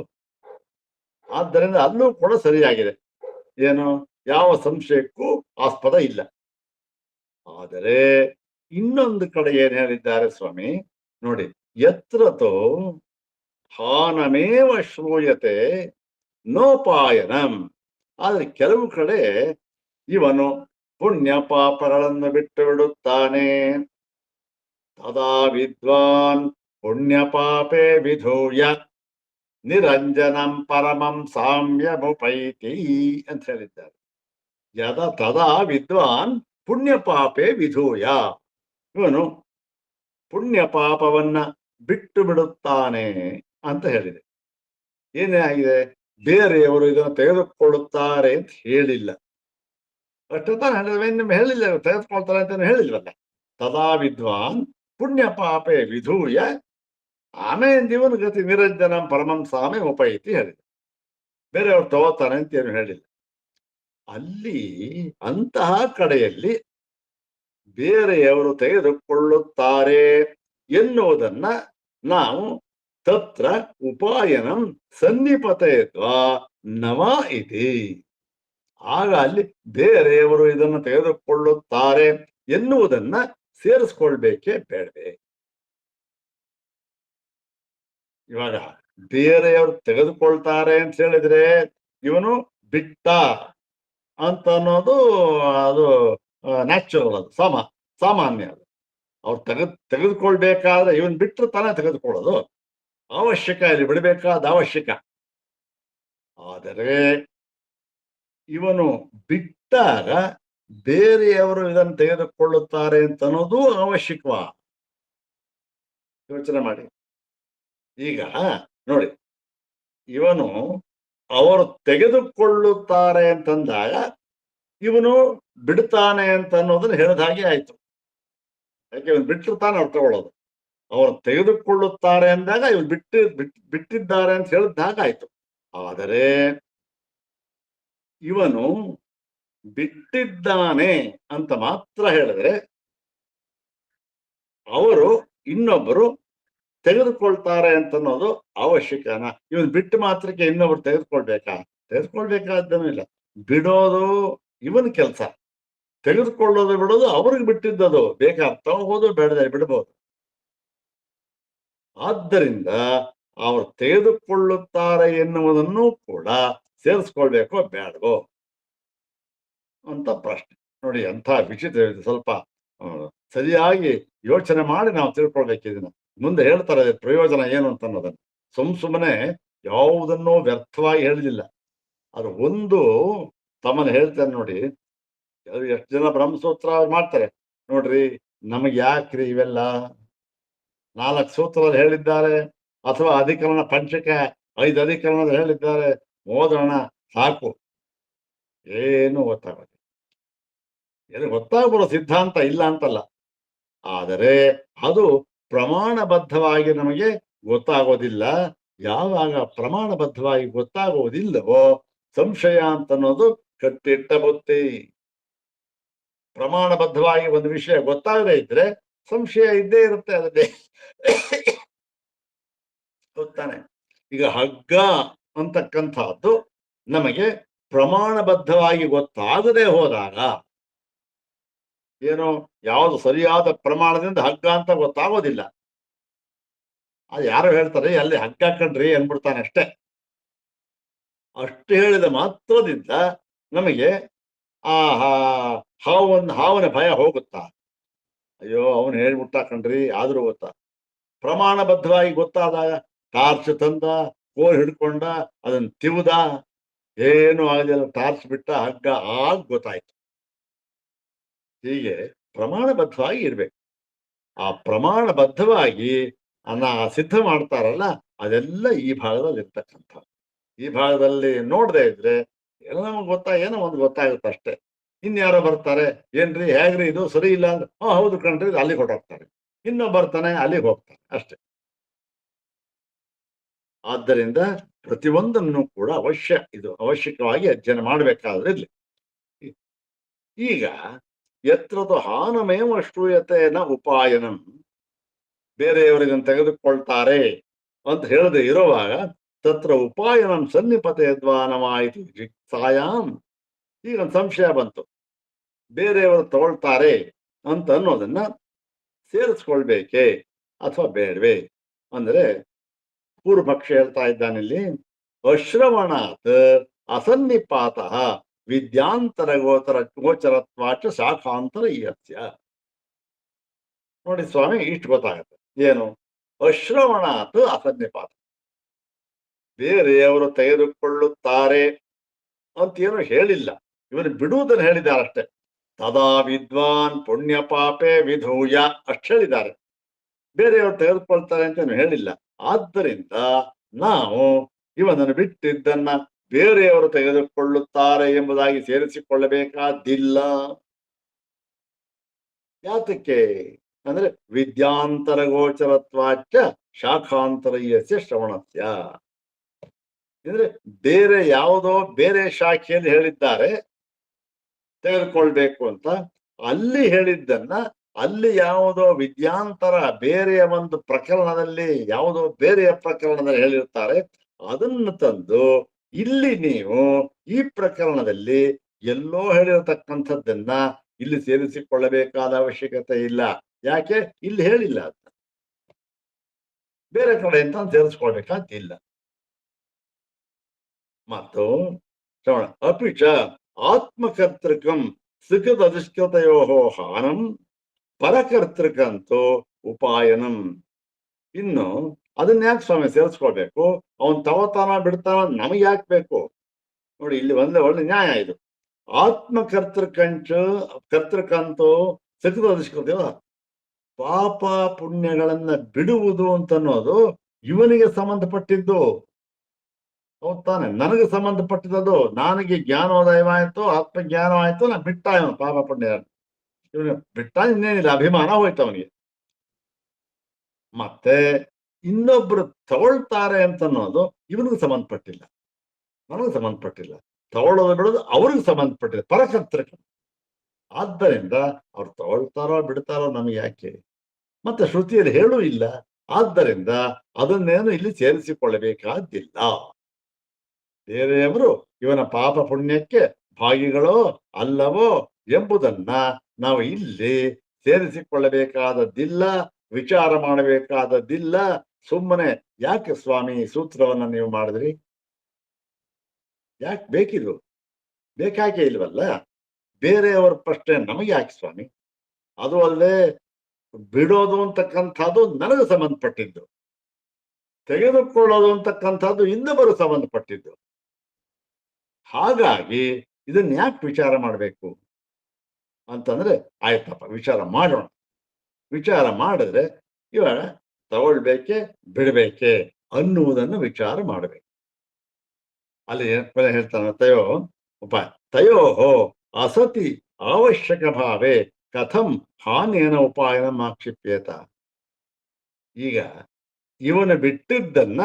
ಆದ್ದರಿಂದ ಅಲ್ಲೂ ಕೂಡ ಸರಿಯಾಗಿದೆ, ಏನು ಯಾವ ಸಂಶಯಕ್ಕೂ ಆಸ್ಪದ ಇಲ್ಲ. ಆದರೆ ಇನ್ನೊಂದು ಕಡೆ ಏನ್ ಹೇಳಿದ್ದಾರೆ ಸ್ವಾಮಿ ನೋಡಿ. ಯತ್ರತೋ ಹಾನಮೇವ ಶ್ರೂಯತೆ ನೋಪಾಯನಂ. ಆದ್ರೆ ಕೆಲವು ಕಡೆ ಇವನು ಪುಣ್ಯ ಪಾಪಗಳನ್ನು ಬಿಟ್ಟು ಬಿಡುತ್ತಾನೆ. ತದಾ ವಿದ್ವಾನ್ ಪುಣ್ಯ ಪಾಪೇ ವಿಧೂಯ ನಿರಂಜನಂ ಪರಮಂ ಸಾಮ್ಯಮುಪೈತಿ ಅಂತ ಹೇಳಿದ್ದಾರೆ. ತದಾ ವಿದ್ವಾನ್ ಪುಣ್ಯ ಪಾಪೇ ವಿಧೂಯ. ಇವನು ಪುಣ್ಯ ಪಾಪವನ್ನ ಬಿಟ್ಟು ಬಿಡುತ್ತಾನೆ ಅಂತ ಹೇಳಿದೆ. ಏನೇ ಆಗಿದೆ? ಬೇರೆಯವರು ಇದನ್ನು ತೆಗೆದುಕೊಳ್ಳುತ್ತಾರೆ ಅಂತ ಹೇಳಿಲ್ಲ. ಅಷ್ಟು ತಾನೇ ಹೇಳಿಲ್ಲ, ತೆಗೆದುಕೊಳ್ತಾರೆ ಅಂತ ಹೇಳಿಲ್ವಲ್ಲ. ತದಾ ವಿದ್ವಾನ್ ಪುಣ್ಯ ಪಾಪೇ ವಿಧೂಯ ಆಮೇಲೆ ಇವನು ಗತಿ ನಿರಂಜನಂ ಪರಮಂ ಸಾಮೆ ಉಪೈತಿ ಹೇಳಿದೆ. ಬೇರೆಯವರು ತಗೋತಾರೆ ಅಂತ ಏನು ಹೇಳಿಲ್ಲ. ಅಲ್ಲಿ ಅಂತಹ ಕಡೆಯಲ್ಲಿ ಬೇರೆಯವರು ತೆಗೆದುಕೊಳ್ಳುತ್ತಾರೆ ಎನ್ನುವುದನ್ನ ನಾವು ತತ್ರ ಉಪಾಯನಂ ಸನ್ನಿಪತಯತ್ವಾ ನವ ಇತಿ. ಆಗ ಅಲ್ಲಿ ಬೇರೆಯವರು ಇದನ್ನು ತೆಗೆದುಕೊಳ್ಳುತ್ತಾರೆ ಎನ್ನುವುದನ್ನ ಸೇರಿಸ್ಕೊಳ್ಬೇಕೇ ಬೇಡವೆ? ಇವಾಗ ಬೇರೆಯವರು ತೆಗೆದುಕೊಳ್ತಾರೆ ಅಂತ ಹೇಳಿದ್ರೆ ಇವನು ಬಿಟ್ಟ ಅಂತ ಅನ್ನೋದು ಅದು ನ್ಯಾಚುರಲ್, ಅದು ಸಾಮಾನ್ಯ. ಅದು ಅವ್ರು ತೆಗೆದುಕೊಳ್ಬೇಕಾದ್ರೆ ಇವನ್ ಬಿಟ್ಟರು ತಾನೇ ತೆಗೆದುಕೊಳ್ಳೋದು. ಅವಶ್ಯಕ, ಇಲ್ಲಿ ಬಿಡಬೇಕಾದ ಅವಶ್ಯಕ. ಆದರೆ ಇವನು ಬಿಟ್ಟಾಗ ಬೇರೆಯವರು ಇದನ್ನು ತೆಗೆದುಕೊಳ್ಳುತ್ತಾರೆ ಅಂತ ಅನ್ನೋದು ಅವಶ್ಯಕವಾ? ಯೋಚನೆ ಮಾಡಿ. ಈಗ ನೋಡಿ, ಇವನು ಅವರು ತೆಗೆದುಕೊಳ್ಳುತ್ತಾರೆ ಅಂತಂದಾಗ ಇವನು ಬಿಡ್ತಾನೆ ಅಂತ ಅನ್ನೋದನ್ನ ಹೇಳಿದ ಹಾಗೆ ಆಯ್ತು. ಯಾಕೆ ಇವನು ಬಿಟ್ಟಿರ್ತಾನೆ ಅವ್ರು ತಗೊಳ್ಳೋದು. ಅವರು ತೆಗೆದುಕೊಳ್ಳುತ್ತಾರೆ ಅಂದಾಗ ಇವ್ರು ಬಿಟ್ಟಿದ್ದಾರೆ ಅಂತ ಹೇಳಿದ ಹಾಗೆ ಆಯ್ತು. ಆದರೆ ಇವನು ಬಿಟ್ಟಿದ್ದಾನೆ ಅಂತ ಮಾತ್ರ ಹೇಳಿದ್ರೆ ಅವರು ಇನ್ನೊಬ್ಬರು ತೆಗೆದುಕೊಳ್ತಾರೆ ಅಂತ ಅನ್ನೋದು ಅವಶ್ಯಕನ? ಇವನು ಬಿಟ್ಟು ಮಾತ್ರಕ್ಕೆ ಇನ್ನೊಬ್ರು ತೆಗೆದುಕೊಳ್ಬೇಕಾದ್ದೇನೂ ಇಲ್ಲ. ಬಿಡೋದು ಇವನ ಕೆಲಸ, ತೆಗೆದುಕೊಳ್ಳೋದು ಬಿಡೋದು ಅವ್ರಿಗೆ ಬಿಟ್ಟಿದ್ದದು. ಬೇಕಾದ ತಗೋಬಹುದು, ಬೇಡದೆ ಬಿಡಬಹುದು. ಆದ್ದರಿಂದ ಅವರು ತೆಗೆದುಕೊಳ್ಳುತ್ತಾರೆ ಎನ್ನುವುದನ್ನು ಕೂಡ ಸೇರಿಸ್ಕೊಳ್ಬೇಕೋ ಬೇಡವೋ ಅಂತ ಪ್ರಶ್ನೆ. ನೋಡಿ, ಎಂಥ ವಿಚಿತ್ರ ಇದೆ. ಸ್ವಲ್ಪ ಸರಿಯಾಗಿ ಯೋಚನೆ ಮಾಡಿ ನಾವು ತಿಳ್ಕೊಳ್ಬೇಕಿದನ್ನ. ಮುಂದೆ ಹೇಳ್ತಾರೆ ಪ್ರಯೋಜನ ಏನು ಅಂತ ಅನ್ನೋದನ್ನು. ಸುಮ್ಮನೆ ಯಾವುದನ್ನೋ ವ್ಯರ್ಥವಾಗಿ ಹೇಳಿಲ್ಲ. ಅದು ಒಂದು ತಮ್ಮನ್ನು ಹೇಳ್ತಾರೆ ನೋಡಿ. ಎಷ್ಟು ಜನ ಬ್ರಹ್ಮಸೂತ್ರ ಮಾಡ್ತಾರೆ ನೋಡ್ರಿ, ನಮಗೆ ಯಾಕ್ರಿ ಇವೆಲ್ಲ 4 ಸೂತ್ರದಲ್ಲಿ ಹೇಳಿದ್ದಾರೆ, ಅಥವಾ ಅಧಿಕರಣ ಪಂಚಕ 5 ಅಧಿಕರಣದಲ್ಲಿ ಹೇಳಿದ್ದಾರೆ, ಓದೋಣ ಸಾಕು. ಏನು ಗೊತ್ತಾಗೋದು? ಏನು ಗೊತ್ತಾಗ್ಬರೋ ಸಿದ್ಧಾಂತ ಇಲ್ಲ ಅಂತಲ್ಲ, ಆದರೆ ಅದು ಪ್ರಮಾಣಬದ್ಧವಾಗಿ ನಮಗೆ ಗೊತ್ತಾಗೋದಿಲ್ಲ. ಯಾವಾಗ ಪ್ರಮಾಣಬದ್ಧವಾಗಿ ಗೊತ್ತಾಗೋದಿಲ್ಲವೋ ಸಂಶಯ ಅಂತ ಅನ್ನೋದು ಕಟ್ಟಿಟ್ಟ ಬುತ್ತಿ. ಪ್ರಮಾಣಬದ್ಧವಾಗಿ ಒಂದು ವಿಷಯ ಗೊತ್ತಾಗದೇ ಇದ್ರೆ ಸಂಶಯ ಇದ್ದೇ ಇರುತ್ತೆ ಅದಕ್ಕೆ. ಗೊತ್ತಾನೆ? ಈಗ ಹಗ್ಗ ಅಂತಕ್ಕಂಥದ್ದು ನಮಗೆ ಪ್ರಮಾಣಬದ್ಧವಾಗಿ ಗೊತ್ತಾಗದೆ ಹೋದಾಗ, ಏನು ಯಾವುದು ಸರಿಯಾದ ಪ್ರಮಾಣದಿಂದ ಹಗ್ಗ ಅಂತ ಗೊತ್ತಾಗೋದಿಲ್ಲ. ಅದು ಯಾರೋ ಹೇಳ್ತಾರೆ ಅಲ್ಲಿ ಹಗ್ಗ ಹಾಕೊಂಡ್ರಿ ಅನ್ಬಿಡ್ತಾನೆ ಅಷ್ಟೇ. ಅಷ್ಟು ಹೇಳಿದ ಮಾತ್ರದಿಂದ ನಮಗೆ ಆ ಹಾವನ ಭಯ ಹೋಗುತ್ತಾ? ಅಯ್ಯೋ ಅವನು ಹೇಳ್ಬಿಟ್ಟ ಕಣ್ರಿ, ಆದ್ರೂ ಗೊತ್ತಾ? ಪ್ರಮಾಣಬದ್ಧವಾಗಿ ಗೊತ್ತಾದಾಗ ಟಾರ್ಚ್ ತಂದ, ಕೋಲ್ ಹಿಡ್ಕೊಂಡ, ಅದನ್ನ ತಿವುದ, ಏನು ಆಗಲಿಲ್ಲ, ಟಾರ್ಚ್ ಬಿಟ್ಟ, ಹಗ್ಗ ಆಗ ಗೊತ್ತಾಯ್ತು. ಹೀಗೆ ಪ್ರಮಾಣಬದ್ಧವಾಗಿ ಇರ್ಬೇಕು. ಆ ಪ್ರಮಾಣಬದ್ಧವಾಗಿ ಸಿದ್ಧ ಮಾಡ್ತಾರಲ್ಲ, ಅದೆಲ್ಲ ಈ ಭಾಗದಲ್ಲಿ ಇರ್ತಕ್ಕಂಥ. ಈ ಭಾಗದಲ್ಲಿ ನೋಡದೆ ಇದ್ರೆ ಎಲ್ಲ ನಮಗೆ ಏನೋ ಒಂದು ಗೊತ್ತಾಗುತ್ತೆ ಅಷ್ಟೇ. ಇನ್ಯಾರೋ ಬರ್ತಾರೆ, ಏನ್ರಿ ಹೇಗ್ರಿ ಇದು ಸರಿ ಇಲ್ಲ ಅಂದ್ರೆ, ಹೌದು ಕಣ್ರಿ, ಅಲ್ಲಿಗೆ ಹೊರಟೋಗ್ತಾರೆ. ಇನ್ನೂ ಬರ್ತಾನೆ, ಅಲ್ಲಿಗೆ ಹೋಗ್ತಾನೆ ಅಷ್ಟೇ. ಆದ್ದರಿಂದ ಪ್ರತಿಯೊಂದನ್ನು ಕೂಡ ಅವಶ್ಯಕವಾಗಿ ಅಧ್ಯಯನ ಮಾಡಬೇಕಾದ್ರೆ ಇರ್ಲಿ. ಈಗ ಯತ್ರದು ಹಾನಮೇವ ಶ್ರೂಯತೆನ ಉಪಾಯನಂ, ಬೇರೆಯವರಿಗನ್ನು ತೆಗೆದುಕೊಳ್ತಾರೆ ಅಂತ ಹೇಳದೆ ಇರುವಾಗ ತತ್ರ ಉಪಾಯನಂ ಸನ್ನಿಪತೆ ಯದ್ವಾನವಾಯಿತು ಜಿಕ್ಸಾಯಾಮ್. ಈಗ ಒಂದು ಸಂಶಯ ಬಂತು, ಬೇರೆಯವರು ತಗೊಳ್ತಾರೆ ಅಂತ ಅನ್ನೋದನ್ನ ಸೇರಿಸ್ಕೊಳ್ಬೇಕೆ ಅಥವಾ ಬೇಡವೇ ಅಂದ್ರೆ, ಪೂರ್ವಪಕ್ಷ ಹೇಳ್ತಾ ಇದ್ದಾನಿಲ್ಲಿ, ಅಶ್ರವಣಾತ್ ಅಸನ್ನಿಪಾತ ವಿದ್ಯಾಂತರ ಗೋಚರತ್ವಾಚ ಶಾಖಾಂತರ ಇಯತ್ಯ. ನೋಡಿ ಸ್ವಾಮಿ, ಇಷ್ಟು ಗೊತ್ತಾಗುತ್ತೆ. ಏನು ಅಶ್ರವಣಾತ್ ಅಸನ್ನಿಪಾತ, ಬೇರೆಯವರು ತೆಗೆದುಕೊಳ್ಳುತ್ತಾರೆ ಅಂತ ಏನು ಹೇಳಿಲ್ಲ, ಇವನು ಬಿಡುವುದನ್ನು ಹೇಳಿದ್ದಾರಷ್ಟೇ. ತದಾ ವಿದ್ವಾನ್ ಪುಣ್ಯ ಪಾಪೆ ವಿಧೂಯ ಅಷ್ಟು ಹೇಳಿದ್ದಾರೆ. ಬೇರೆಯವರು ತೆಗೆದುಕೊಳ್ತಾರೆ ಅಂತ ಹೇಳಿಲ್ಲ. ಆದ್ದರಿಂದ ನಾವು ಇವನನ್ನು ಬಿಟ್ಟಿದ್ದನ್ನ ಬೇರೆಯವರು ತೆಗೆದುಕೊಳ್ಳುತ್ತಾರೆ ಎಂಬುದಾಗಿ ಸೇರಿಸಿಕೊಳ್ಳಬೇಕಾದಿಲ್ಲ. ಯಾತಕ್ಕೆ ಅಂದ್ರೆ ವಿದ್ಯಾಂತರ ಗೋಚರತ್ವಾಚ ಶಾಖಾಂತರಯ್ಯಸ್ಯ ಶ್ರವಣಸ್ಯ. ಅಂದ್ರೆ ಬೇರೆ ಯಾವುದೋ ಬೇರೆ ಶಾಖೆಯಲ್ಲಿ ಹೇಳಿದ್ದಾರೆ ತೆಗೆದುಕೊಳ್ಬೇಕು ಅಂತ, ಅಲ್ಲಿ ಹೇಳಿದ್ದನ್ನ ಅಲ್ಲಿ ಯಾವುದೋ ವಿದ್ಯಾಂತರ ಬೇರೆಯ ಒಂದು ಪ್ರಕರಣದಲ್ಲಿ, ಯಾವುದೋ ಬೇರೆಯ ಪ್ರಕರಣದಲ್ಲಿ ಹೇಳಿರ್ತಾರೆ, ಅದನ್ನು ತಂದು ಇಲ್ಲಿ ನೀವು ಈ ಪ್ರಕರಣದಲ್ಲಿ ಎಲ್ಲೋ ಹೇಳಿರತಕ್ಕಂಥದ್ದನ್ನ ಇಲ್ಲಿ ಸೇರಿಸಿಕೊಳ್ಳಬೇಕಾದ ಅವಶ್ಯಕತೆ ಇಲ್ಲ. ಯಾಕೆ? ಇಲ್ಲಿ ಹೇಳಿಲ್ಲ, ಅಂತ ಬೇರೆ ಕಡೆಯಿಂದ ಸೇರಿಸ್ಕೊಳ್ಬೇಕಂತಿಲ್ಲ. ಮತ್ತು ಶ್ರವಣ ಅಪಿಚ ಆತ್ಮಕರ್ತೃಕಂ ಸುಖದ ಅಧಿಷ್ಠತೆಯೋ ಹಾನಂ ಪರಕರ್ತೃಕಂತೂ ಉಪಾಯನಂ. ಇನ್ನು ಅದನ್ನ ಯಾಕೆ ಸ್ವಾಮಿ ಸೇರಿಸ್ಕೊಳ್ಬೇಕು? ಅವನ್ ತಗೋತಾನ ಬಿಡ್ತಾನ ನಮಗೆ ಯಾಕೆ ಬೇಕು? ನೋಡಿ, ಇಲ್ಲಿ ಒಳ್ಳೆ ನ್ಯಾಯ ಇದು. ಆತ್ಮ ಕರ್ತೃಕಂತೋ ಸಕೃತಿವ ಪಾಪ ಪುಣ್ಯಗಳನ್ನ ಬಿಡುವುದು ಅಂತನ್ನೋದು ಇವನಿಗೆ ಸಂಬಂಧಪಟ್ಟಿದ್ದು. ಹೌದ್ ತಾನೆ? ನನಗೆ ಸಂಬಂಧಪಟ್ಟಿದ್ದು. ನನಗೆ ಜ್ಞಾನೋದಯವಾಯ್ತು, ಆತ್ಮಜ್ಞಾನವಾಯ್ತು, ನಾ ಬಿಟ್ಟ ಇವನು ಪಾಪ ಪುಣ್ಯ. ಇವನು ಬಿಟ್ಟ, ಇನ್ನೇನಿಲ್ಲ, ಅಭಿಮಾನ ಹೋಯ್ತು ಅವನಿಗೆ. ಮತ್ತೆ ಇನ್ನೊಬ್ರು ತಗೊಳ್ತಾರೆ ಅಂತನ್ನೋದು ಇವನಿಗೆ ಸಂಬಂಧಪಟ್ಟಿಲ್ಲ, ನನಗೆ ಸಂಬಂಧಪಟ್ಟಿಲ್ಲ. ತಗೊಳ್ಳೋದು ಬಿಡೋದು ಅವ್ರಿಗೆ ಸಂಬಂಧಪಟ್ಟಿದೆ, ಪರಕರ್ತೃಕ. ಆದ್ದರಿಂದ ಅವ್ರು ತಗೊಳ್ತಾರೋ ಬಿಡ್ತಾರೋ ನಮಗೆ ಯಾಕೆ? ಮತ್ತೆ ಶ್ರುತಿಯಲ್ಲಿ ಹೇಳೂ ಇಲ್ಲ. ಆದ್ದರಿಂದ ಅದನ್ನೇನು ಇಲ್ಲಿ ಸೇರಿಸಿಕೊಳ್ಳಬೇಕಾದ್ದಿಲ್ಲ. ಬೇರೆಯವರು ಇವನ ಪಾಪ ಪುಣ್ಯಕ್ಕೆ ಭಾಗಿಗಳೋ ಅಲ್ಲವೋ ಎಂಬುದನ್ನ ನಾವು ಇಲ್ಲಿ ಸೇರಿಸಿಕೊಳ್ಳಬೇಕಾದದ್ದಿಲ್ಲ, ವಿಚಾರ ಮಾಡಬೇಕಾದದ್ದಿಲ್ಲ. ಸುಮ್ಮನೆ ಯಾಕೆ ಸ್ವಾಮಿ ಸೂತ್ರವನ್ನ ನೀವು ಮಾಡಿದ್ರಿ? ಯಾಕೆ ಬೇಕಿದ್ರು? ಬೇಕಾಗೇ ಇಲ್ವಲ್ಲ. ಬೇರೆಯವರ ಪ್ರಶ್ನೆ ನಮಗೆ ಯಾಕೆ ಸ್ವಾಮಿ? ಅದು ಅಲ್ಲದೆ ಬಿಡೋದು ಅಂತಕ್ಕಂಥದ್ದು ನನಗೆ ಸಂಬಂಧಪಟ್ಟಿದ್ದು, ತೆಗೆದುಕೊಳ್ಳೋದು ಅಂತಕ್ಕಂಥದ್ದು ಇನ್ನೊಬ್ಬರು ಸಂಬಂಧಪಟ್ಟಿದ್ದು. ಹಾಗಾಗಿ ಇದನ್ನ ಯಾಕೆ ವಿಚಾರ ಮಾಡಬೇಕು ಅಂತಂದ್ರೆ, ಆಯ್ತಪ್ಪ ವಿಚಾರ ಮಾಡೋಣ. ವಿಚಾರ ಮಾಡಿದ್ರೆ ಇವಾಗ ತಗೊಳ್ಬೇಕೆ ಬಿಡಬೇಕೆ ಅನ್ನುವುದನ್ನು ವಿಚಾರ ಮಾಡಬೇಕು. ಅಲ್ಲಿ ಹೇಳ್ತಾನೆ ತಯೋ ಅಸತಿ ಅವಶ್ಯಕ ಭಾವೇ ಕಥಂ ಹಾನೇನ ಉಪಾಯನ ಆಕ್ಷಿಪ್ಯೇತ. ಈಗ ಇವನು ಬಿಟ್ಟಿದ್ದನ್ನ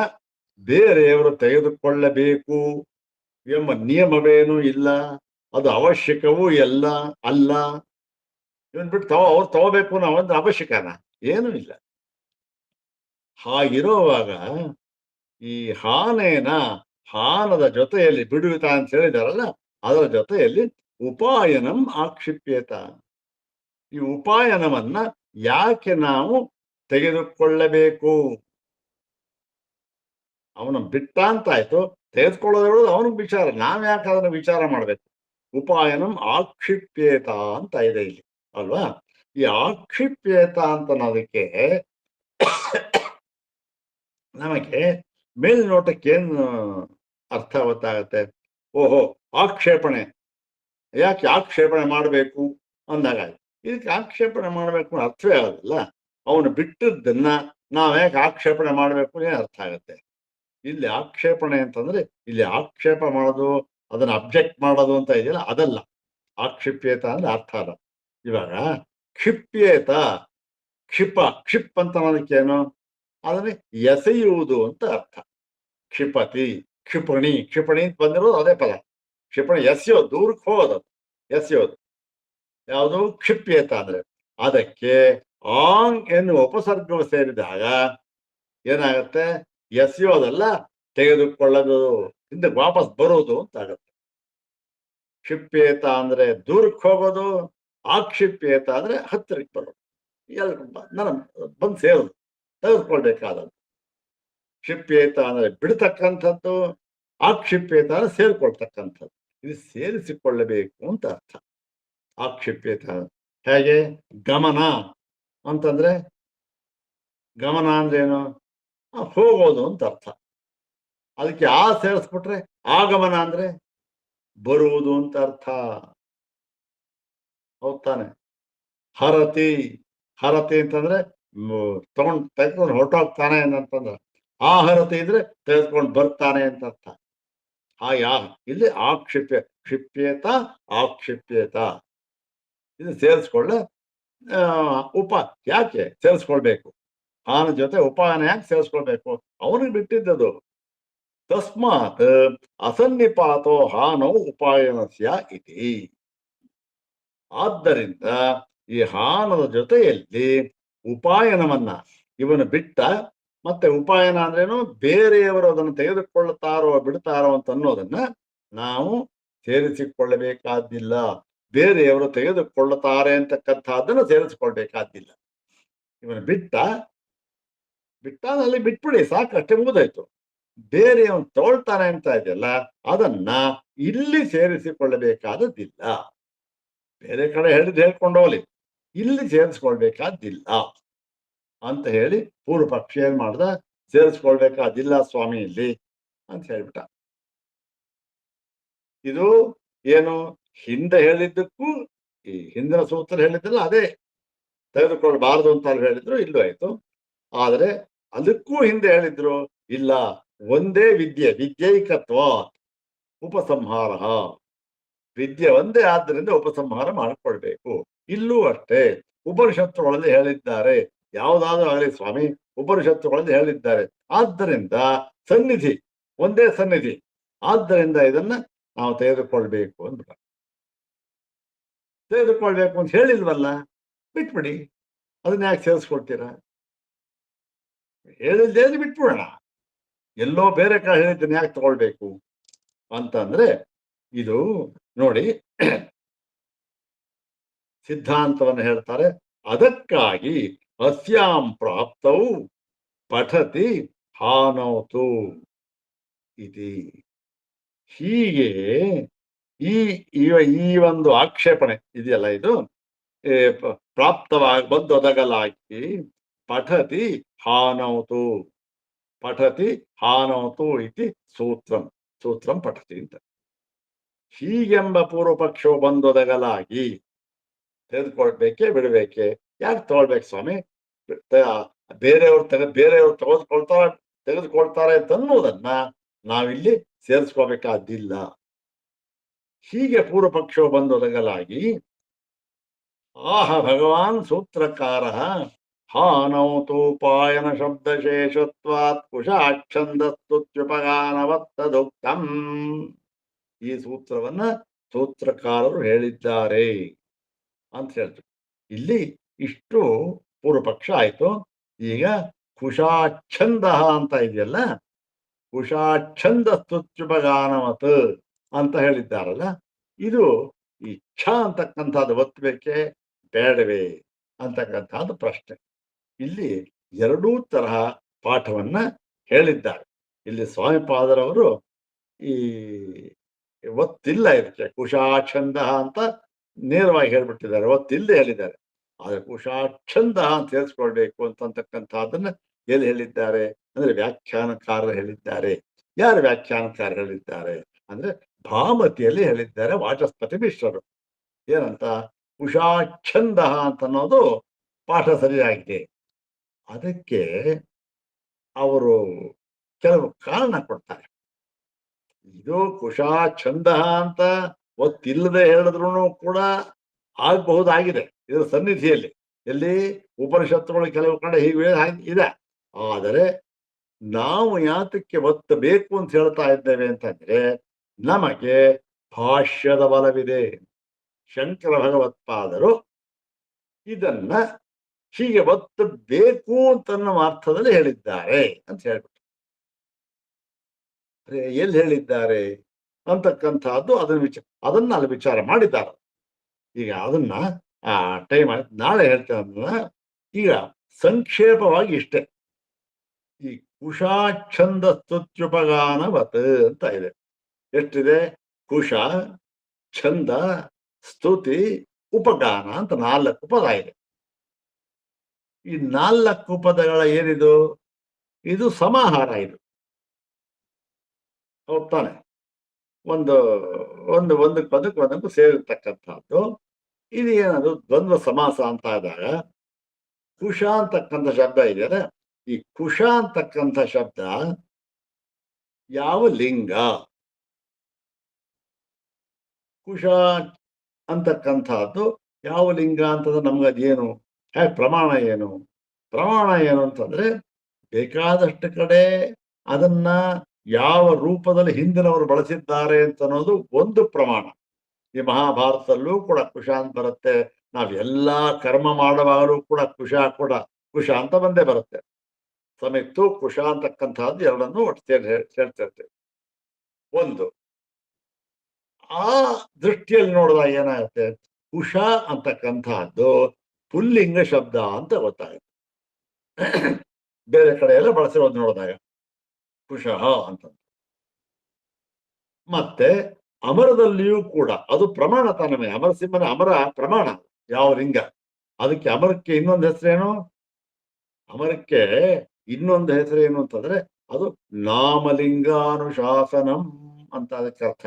ಬೇರೆಯವರು ತೆಗೆದುಕೊಳ್ಳಬೇಕು ಎಂಬ ನಿಯಮವೇನೂ ಇಲ್ಲ, ಅದು ಅವಶ್ಯಕವೂ ಅಲ್ಲ. ಇವನ್ ಬಿಟ್ಟು ಅವ್ರು ತಗೋಬೇಕು ನಾವಂದ್ರೆ ಅವಶ್ಯಕನ? ಏನೂ ಇಲ್ಲ. ಹಾಗಿರುವಾಗ ಈ ಹಾನದ ಜೊತೆಯಲ್ಲಿ ಬಿಡುವಿತ ಅಂತ ಹೇಳಿದಾರಲ್ಲ, ಅದರ ಜೊತೆಯಲ್ಲಿ ಉಪಾಯನಂ ಆಕ್ಷಿಪ್ಯೇತ. ಈ ಉಪಾಯನವನ್ನ ಯಾಕೆ ನಾವು ತೆಗೆದುಕೊಳ್ಳಬೇಕು? ಅವನ ಬಿಟ್ಟ ಅಂತಾಯ್ತು, ತೆಗೆದುಕೊಳ್ಳೋದು ಅವನಿಗೆ ವಿಚಾರ, ನಾವ್ ಯಾಕೆ ಅದನ್ನ ವಿಚಾರ ಮಾಡ್ಬೇಕು? ಉಪಾಯನಂ ಆಕ್ಷಿಪ್ಯೇತ ಅಂತ ಇದೆ ಇಲ್ಲಿ ಅಲ್ವಾ? ಈ ಆಕ್ಷಿಪ್ಯೇತ ಅಂತ ಅನ್ನೋದಕ್ಕೆ ನಮಗೆ ಮೇಲ್ನೋಟಕ್ಕೆ ಏನು ಅರ್ಥ ಗೊತ್ತಾಗತ್ತೆ? ಓಹೋ, ಆಕ್ಷೇಪಣೆ. ಯಾಕೆ ಆಕ್ಷೇಪಣೆ ಮಾಡಬೇಕು ಅಂದಾಗ ಇದಕ್ಕೆ ಆಕ್ಷೇಪಣೆ ಮಾಡಬೇಕು ಅರ್ಥವೇ ಆಗೋದಿಲ್ಲ. ಅವನು ಬಿಟ್ಟದ್ದನ್ನ ನಾವ್ ಯಾಕೆ ಆಕ್ಷೇಪಣೆ ಮಾಡಬೇಕು ಏನ್ ಅರ್ಥ ಆಗತ್ತೆ? ಇಲ್ಲಿ ಆಕ್ಷೇಪಣೆ ಅಂತಂದ್ರೆ ಇಲ್ಲಿ ಆಕ್ಷೇಪ ಮಾಡೋದು, ಅದನ್ನ ಅಬ್ಜೆಕ್ಟ್ ಮಾಡೋದು ಅಂತ ಇದೆಯಲ್ಲ, ಅದಲ್ಲ. ಆಕ್ಷಿಪ್ಯೇತ ಅಂದ್ರೆ ಅರ್ಥ ಅಲ್ಲ. ಇವಾಗ ಕ್ಷಿಪ್ಯೇತ, ಕ್ಷಿಪ್ ಅಂತ ಅನ್ನೋದಕ್ಕೇನು? ಅದನ್ನೇ ಎಸೆಯುವುದು ಅಂತ ಅರ್ಥ. ಕ್ಷಿಪತಿ, ಕ್ಷಿಪಣಿ ಅಂತ ಬಂದಿರೋದು ಅದೇ ಪದ. ಕ್ಷಿಪಣಿ ಎಸೆಯೋದು, ದೂರಕ್ಕೆ ಹೋಗೋದು, ಎಸೆಯೋದು. ಯಾವುದು? ಕ್ಷಿಪ್ಯೇತ ಅಂದ್ರೆ. ಅದಕ್ಕೆ ಆಂಗ್ ಎನ್ನುವ ಉಪಸರ್ಗವು ಸೇರಿದಾಗ ಏನಾಗತ್ತೆ? ಎಸೆಯೋದಲ್ಲ, ತೆಗೆದುಕೊಳ್ಳೋದು, ಹಿಂದೆ ವಾಪಸ್ ಬರೋದು ಅಂತ ಆಗತ್ತೆ. ಕ್ಷಿಪ್ಯೇತ ಅಂದ್ರೆ ದೂರಕ್ಕೆ ಹೋಗೋದು, ಆಕ್ಷಿಪ್ಯೇತ ಅಂದ್ರೆ ಹತ್ತಿರಕ್ಕೆ ಬರೋದು, ಬಂದು ಸೇರೋದು, ತೆಗೆದುಕೊಳ್ಬೇಕಾದದ್ದು. ಕ್ಷಿಪ್ಯೇತ ಅಂದ್ರೆ ಬಿಡ್ತಕ್ಕಂಥದ್ದು, ಆಕ್ಷಿಪ್ಯೇತ ಅಂದ್ರೆ ಸೇರಿಕೊಳ್ತಕ್ಕಂಥದ್ದು. ಇದು ಸೇರಿಸಿಕೊಳ್ಳಬೇಕು ಅಂತ ಅರ್ಥ. ಆಕ್ಷಿಪ್ಯೇತ ಹೇಗೆ? ಗಮನ ಅಂತಂದ್ರೆ, ಗಮನ ಅಂದ್ರೇನು? ಹೋಗೋದು ಅಂತ ಅರ್ಥ. ಅದಕ್ಕೆ ಸೇರಿಸ್ಬಿಟ್ರೆ ಆಗಮನ ಅಂದ್ರೆ ಬರುವುದು ಅಂತ ಅರ್ಥ. ಹೌದ್ ತಾನೆ? ಹರತಿ ಅಂತಂದ್ರೆ ತೆಗೆದುಕೊಂಡು ಹೊರಟೋಗ್ತಾನೆ ಅಂತಂದ್ರೆ, ಹರತಿ ಇದ್ರೆ ತೆಗೆದುಕೊಂಡು ಬರ್ತಾನೆ ಅಂತ ಅರ್ಥ. ಇಲ್ಲಿ ಕ್ಷಿಪ್ಯೇತ ಆಕ್ಷಿಪ್ಯೇತ ಇದು ಸೇರಿಸ್ಕೊಳ್ಳ. ಯಾಕೆ ಸೇರಿಸ್ಕೊಳ್ಬೇಕು? ಹಾನ ಜೊತೆ ಉಪಾಯನ ಯಾಕೆ ಸೇರಿಸ್ಕೊಳ್ಬೇಕು? ಅವನಿಗೆ ಬಿಟ್ಟಿದ್ದದು. ತಸ್ಮಾತ್ ಅಸನ್ನಿಪಾತೋ ಹಾನೌ ಉಪಾಯನಸ್ಯ ಇತಿ. ಆದ್ದರಿಂದ ಈ ಹಾನದ ಜೊತೆಯಲ್ಲಿ ಉಪಾಯನವನ್ನ ಇವನು ಬಿಟ್ಟ. ಮತ್ತೆ ಉಪಾಯನ ಅಂದ್ರೇನು? ಬೇರೆಯವರು ಅದನ್ನು ತೆಗೆದುಕೊಳ್ಳುತ್ತಾರೋ ಬಿಡ್ತಾರೋ ಅಂತ ಅನ್ನೋದನ್ನ ನಾವು ಸೇರಿಸಿಕೊಳ್ಳಬೇಕಾದ್ದಿಲ್ಲ. ಬೇರೆಯವರು ತೆಗೆದುಕೊಳ್ಳುತ್ತಾರೆ ಅಂತಕ್ಕಂಥದ್ದನ್ನು ಸೇರಿಸಿಕೊಳ್ಬೇಕಾದ್ದಿಲ್ಲ. ಇವನು ಬಿಟ್ಟ ಅಲ್ಲಿ ಬಿಟ್ಬಿಡಿ, ಸಾಕಷ್ಟೇ, ಮುಗಿದಾಯ್ತು. ಬೇರೆಯವನು ತಗೊಳ್ತಾನೆ ಅಂತ ಇದೆಯಲ್ಲ, ಅದನ್ನ ಇಲ್ಲಿ ಸೇರಿಸಿಕೊಳ್ಳಬೇಕಾದದ್ದಿಲ್ಲ. ಬೇರೆ ಕಡೆ ಹೇಳ್ಕೊಂಡು ಹೋಗ್ಲಿ, ಇಲ್ಲಿ ಸೇರಿಸ್ಕೊಳ್ಬೇಕಾದ್ದಿಲ್ಲ ಅಂತ ಹೇಳಿ ಪೂರ್ವ ಪಕ್ಷ ಏನ್ ಮಾಡ್ದ? ಸೇರಿಸ್ಕೊಳ್ಬೇಕಾದಿಲ್ಲ ಸ್ವಾಮಿ ಇಲ್ಲಿ ಅಂತ ಹೇಳ್ಬಿಟ್ಟ. ಇದು ಏನು ಹಿಂದೆ ಹೇಳಿದ್ದಕ್ಕೂ ಈ ಹಿಂದಿನ ಸೂತ್ರ ಹೇಳಿದ್ದಲ್ಲ ಅದೇ ತೆಗೆದುಕೊಳ್ಬಾರದು ಅಂತ ಹೇಳಿದ್ರು, ಇಲ್ಲೂ ಆಯ್ತು. ಆದ್ರೆ ಅದಕ್ಕೂ ಹಿಂದೆ ಹೇಳಿದ್ರು ಇಲ್ಲ, ಒಂದೇ ವಿದ್ಯೆ, ವಿದ್ಯೈಕತ್ವ ಉಪಸಂಹಾರ, ವಿದ್ಯೆ ಒಂದೇ ಆದ್ದರಿಂದ ಉಪಸಂಹಾರ ಮಾಡಿಕೊಳ್ಬೇಕು. ಇಲ್ಲೂ ಅಷ್ಟೇ ಉಪನಿಷತ್ತುಗಳಲ್ಲಿ ಹೇಳಿದ್ದಾರೆ, ಯಾವುದಾದ್ರೂ ಆಗಲಿ ಸ್ವಾಮಿ ಉಪನಿಷತ್ತುಗಳಲ್ಲಿ ಹೇಳಿದ್ದಾರೆ. ಆದ್ದರಿಂದ ಸನ್ನಿಧಿ ಒಂದೇ ಸನ್ನಿಧಿ, ಆದ್ದರಿಂದ ಇದನ್ನ ನಾವು ತೆಗೆದುಕೊಳ್ಬೇಕು ಅಂದ್ಬಿಟ್ಟ. ತೆಗೆದುಕೊಳ್ಬೇಕು ಅಂತ ಹೇಳಿಲ್ವಲ್ಲ, ಬಿಟ್ಬಿಡಿ, ಅದನ್ನ ಯಾಕೆ ಸೇರಿಸ್ಕೊಳ್ತೀರಾ? ಹೇಳಿದ್ದೇ ಬಿಟ್ಬಿಡೋಣ, ಎಲ್ಲೋ ಬೇರೆ ಕಡೆ ಹೇಳಿದ್ದನ್ನ ಯಾಕೆ ತಗೊಳ್ಬೇಕು ಅಂತಂದ್ರೆ, ಇದು ನೋಡಿ ಸಿದ್ಧಾಂತವನ್ನು ಹೇಳ್ತಾರೆ. ಅದಕ್ಕಾಗಿ ಅಸ್ಯಾಂ ಪ್ರಾಪ್ತವು ಪಠತಿ ಹಾನೌತು ಇತಿ. ಹೀಗೆ ಈ ಒಂದು ಆಕ್ಷೇಪಣೆ ಇದೆಯಲ್ಲ, ಇದು ಪ್ರಾಪ್ತವಾಗಿ ಬಂದು ಒದಗಲಾಗಿ ಪಠತಿ ಹಾನೌತು, ಪಠತಿ ಹಾನೌತು ಇತಿ ಸೂತ್ರಂ ಪಠತಿ ಅಂತ. ಹೀಗೆಂಬ ಪೂರ್ವ ಪಕ್ಷವು ಬಂದೊದಗಲಾಗಿ ತೆಗೆದುಕೊಳ್ಬೇಕೆ ಬಿಡಬೇಕೆ, ಯಾಕೆ ತಗೊಳ್ಬೇಕು ಸ್ವಾಮಿ, ಬೇರೆಯವ್ರು ತೆಗೆದುಕೊಳ್ತಾರೆ ಅಂತ ಅನ್ನೋದನ್ನ ನಾವಿಲ್ಲಿ ಸೇರಿಸ್ಕೋಬೇಕಾದಿಲ್ಲ. ಹೀಗೆ ಪೂರ್ವ ಪಕ್ಷವು ಬಂದೊದಗಲಾಗಿ ಆಹ ಭಗವಾನ್ ಸೂತ್ರಕಾರ ಹಾನೌತೋಪಾಯನ ಶಬ್ದಶೇಷತ್ವಾತ್ ಕುಶಾಚ್ಛಂದಸ್ತುತ್ಯುಪಗಾನವತ್ತದುಕ್ತಂ. ಈ ಸೂತ್ರವನ್ನ ಸೂತ್ರಕಾರರು ಹೇಳಿದ್ದಾರೆ ಅಂತ ಹೇಳ್ತಾರೆ. ಇಲ್ಲಿ ಇಷ್ಟು ಪೂರ್ವಪಕ್ಷ ಆಯ್ತು. ಈಗ ಕುಶಾಚ್ಛಂದ ಅಂತ ಇದೆಯಲ್ಲ, ಕುಶಾಚ್ಛಂದ ಸ್ತುತ್ಯುಪಗಾನವತ್ ಅಂತ ಹೇಳಿದ್ದಾರಲ್ಲ, ಇದು ಈ ಛ ಅಂತಕ್ಕಂಥದ್ದು ಒತ್ತಬೇಕೆ ಬೇಡವೇ ಅಂತಕ್ಕಂಥದ್ದು ಪ್ರಶ್ನೆ. ಇಲ್ಲಿ ಎರಡೂ ತರಹ ಪಾಠವನ್ನ ಹೇಳಿದ್ದಾರೆ. ಇಲ್ಲಿ ಸ್ವಾಮಿಪಾದರವರು ಈ ಒತ್ತಿಲ್ಲ ಇದಕ್ಕೆ, ಕುಶಾಚ್ಛಂದ ಅಂತ ನೇರವಾಗಿ ಹೇಳ್ಬಿಟ್ಟಿದ್ದಾರೆ, ಒತ್ತಿಲ್ಲದೆ ಹೇಳಿದ್ದಾರೆ. ಆದ್ರೆ ಕುಶಾಚ್ಛಂದ ಅಂತ ಸೇರಿಸ್ಕೊಳ್ಬೇಕು ಅಂತಕ್ಕಂಥದ್ದನ್ನ ಎಲ್ಲಿ ಹೇಳಿದ್ದಾರೆ ಅಂದ್ರೆ ವ್ಯಾಖ್ಯಾನಕಾರರು ಹೇಳಿದ್ದಾರೆ. ಯಾರು ವ್ಯಾಖ್ಯಾನಕಾರ ಹೇಳಿದ್ದಾರೆ ಅಂದ್ರೆ ಭಾಮತಿಯಲ್ಲಿ ಹೇಳಿದ್ದಾರೆ ವಾಚಸ್ಪತಿ ಮಿಶ್ರರು. ಏನಂತ, ಕುಶಾಚ್ಛಂದ ಅಂತ ಅನ್ನೋದು ಪಾಠ ಸರಿಯಾಗಿದೆ. ಅದಕ್ಕೆ ಅವರು ಕೆಲವು ಕಾರಣ ಕೊಡ್ತಾರೆ. ಇದು ಕುಶಾಚ್ಛಂದ ಅಂತ ಒತ್ತಿಲ್ಲದೆ ಹೇಳಿದ್ರು ಕೂಡ ಆಗಬಹುದಾಗಿದೆ ಇದರ ಸನ್ನಿಧಿಯಲ್ಲಿ. ಎಲ್ಲಿ ಉಪನಿಷತ್ತುಗಳು ಕೆಲವು ಕಡೆ ಹೀಗೆ ಇದೆ. ಆದರೆ ನಾವು ಯಾತಕ್ಕೆ ಒತ್ತಬೇಕು ಅಂತ ಹೇಳ್ತಾ ಇದ್ದೇವೆ ಅಂತಂದ್ರೆ, ನಮಗೆ ಭಾಷ್ಯದ ಬಲವಿದೆ. ಶಂಕರ ಭಗವತ್ಪಾದರು ಇದನ್ನ ಹೀಗೆ ಒತ್ತಬೇಕು ಅಂತನ್ನೋ ಅರ್ಥದಲ್ಲಿ ಹೇಳಿದ್ದಾರೆ ಅಂತ ಹೇಳ್ಬಿಟ್ಟು, ಎಲ್ಲಿ ಹೇಳಿದ್ದಾರೆ ಅಂತಕ್ಕಂಥದ್ದು ಅದನ್ನ ಅಲ್ಲಿ ವಿಚಾರ ಮಾಡಿದ್ದಾರೆ. ಈಗ ಅದನ್ನ ಟೈಮ್ ಆಯ್ತು, ನಾಳೆ ಹೇಳ್ತೇನೆ. ಈಗ ಸಂಕ್ಷೇಪವಾಗಿ ಇಷ್ಟೇ, ಈ ಕುಶಾಚ್ಛಂದ ಸ್ತುತ್ಯುಪಗಾನವತ್ ಅಂತ ಇದೆ. ಎಷ್ಟಿದೆ? ಕುಶ, ಛಂದ, ಸ್ತುತಿ, ಉಪಗಾನ ಅಂತ 4 ಪದ ಇದೆ. ಈ 4 ಪದಗಳ ಏನಿದು? ಇದು ಸಮಾಹಾರ. ಇದು ಹೌದಾನೆ, ಒಂದು ಪದಕ್ಕೆ ಒಂದಕ್ಕೂ ಸೇರಿರ್ತಕ್ಕಂಥದ್ದು. ಇದು ಏನದು ದ್ವಂದ್ವ ಸಮಾಸ ಅಂತ ಆದಾಗ ಕುಶ ಅಂತಕ್ಕಂಥ ಶಬ್ದ ಇದೆಯಲ್ಲ, ಈ ಕುಶ ಅಂತಕ್ಕಂಥ ಶಬ್ದ ಯಾವ ಲಿಂಗ? ಕುಶ ಅಂತಕ್ಕಂಥದ್ದು ಯಾವ ಲಿಂಗ ಅಂತಂದ್ರೆ ನಮ್ಗೆ ಅದೇನು, ಪ್ರಮಾಣ ಏನು? ಪ್ರಮಾಣ ಏನು ಅಂತಂದ್ರೆ ಬೇಕಾದಷ್ಟು ಕಡೆ ಅದನ್ನ ಯಾವ ರೂಪದಲ್ಲಿ ಹಿಂದಿನವರು ಬಳಸಿದ್ದಾರೆ ಅಂತ ಅನ್ನೋದು ಒಂದು ಪ್ರಮಾಣ. ಈ ಮಹಾಭಾರತದಲ್ಲೂ ಕೂಡ ಕುಶ ಅಂತ ಬರುತ್ತೆ. ನಾವೆಲ್ಲಾ ಕರ್ಮ ಮಾಡುವಾಗಲೂ ಕೂಡ ಕುಶ ಅಂತ ಬಂದೇ ಬರುತ್ತೆ. ಸಮಿತ್ತು ಕುಶ ಅಂತಕ್ಕಂಥದ್ದು ಎರಡನ್ನೂ ಒಟ್ಟು ಸೇರ್ತಿರ್ತೇವೆ. ಒಂದು ಆ ದೃಷ್ಟಿಯಲ್ಲಿ ನೋಡಿದಾಗ ಏನಾಗುತ್ತೆ, ಕುಶ ಅಂತಕ್ಕಂಥದ್ದು ಪುಲ್ಲಿಂಗ ಶಬ್ದ ಅಂತ ಗೊತ್ತಾಗುತ್ತೆ. ಬೇರೆ ಕಡೆ ಎಲ್ಲ ಬಳಸಿರೋದು ನೋಡಿದಾಗ ಕುಶ ಅಂತ. ಮತ್ತೆ ಅಮರದಲ್ಲಿಯೂ ಕೂಡ ಅದು ಪ್ರಮಾಣ ತಾನೇ. ಅಮರಸಿಂಹನ ಅಮರ ಪ್ರಮಾಣ ಯಾವ ಲಿಂಗ, ಅದಕ್ಕೆ ಅಮರಕ್ಕೆ ಇನ್ನೊಂದು ಹೆಸರೇನು? ಅಮರಕ್ಕೆ ಇನ್ನೊಂದು ಹೆಸರು ಏನು ಅಂತಂದ್ರೆ ಅದು ನಾಮಲಿಂಗಾನುಶಾಸನಂ ಅಂತ ಅದಕ್ಕೆ ಅರ್ಥ.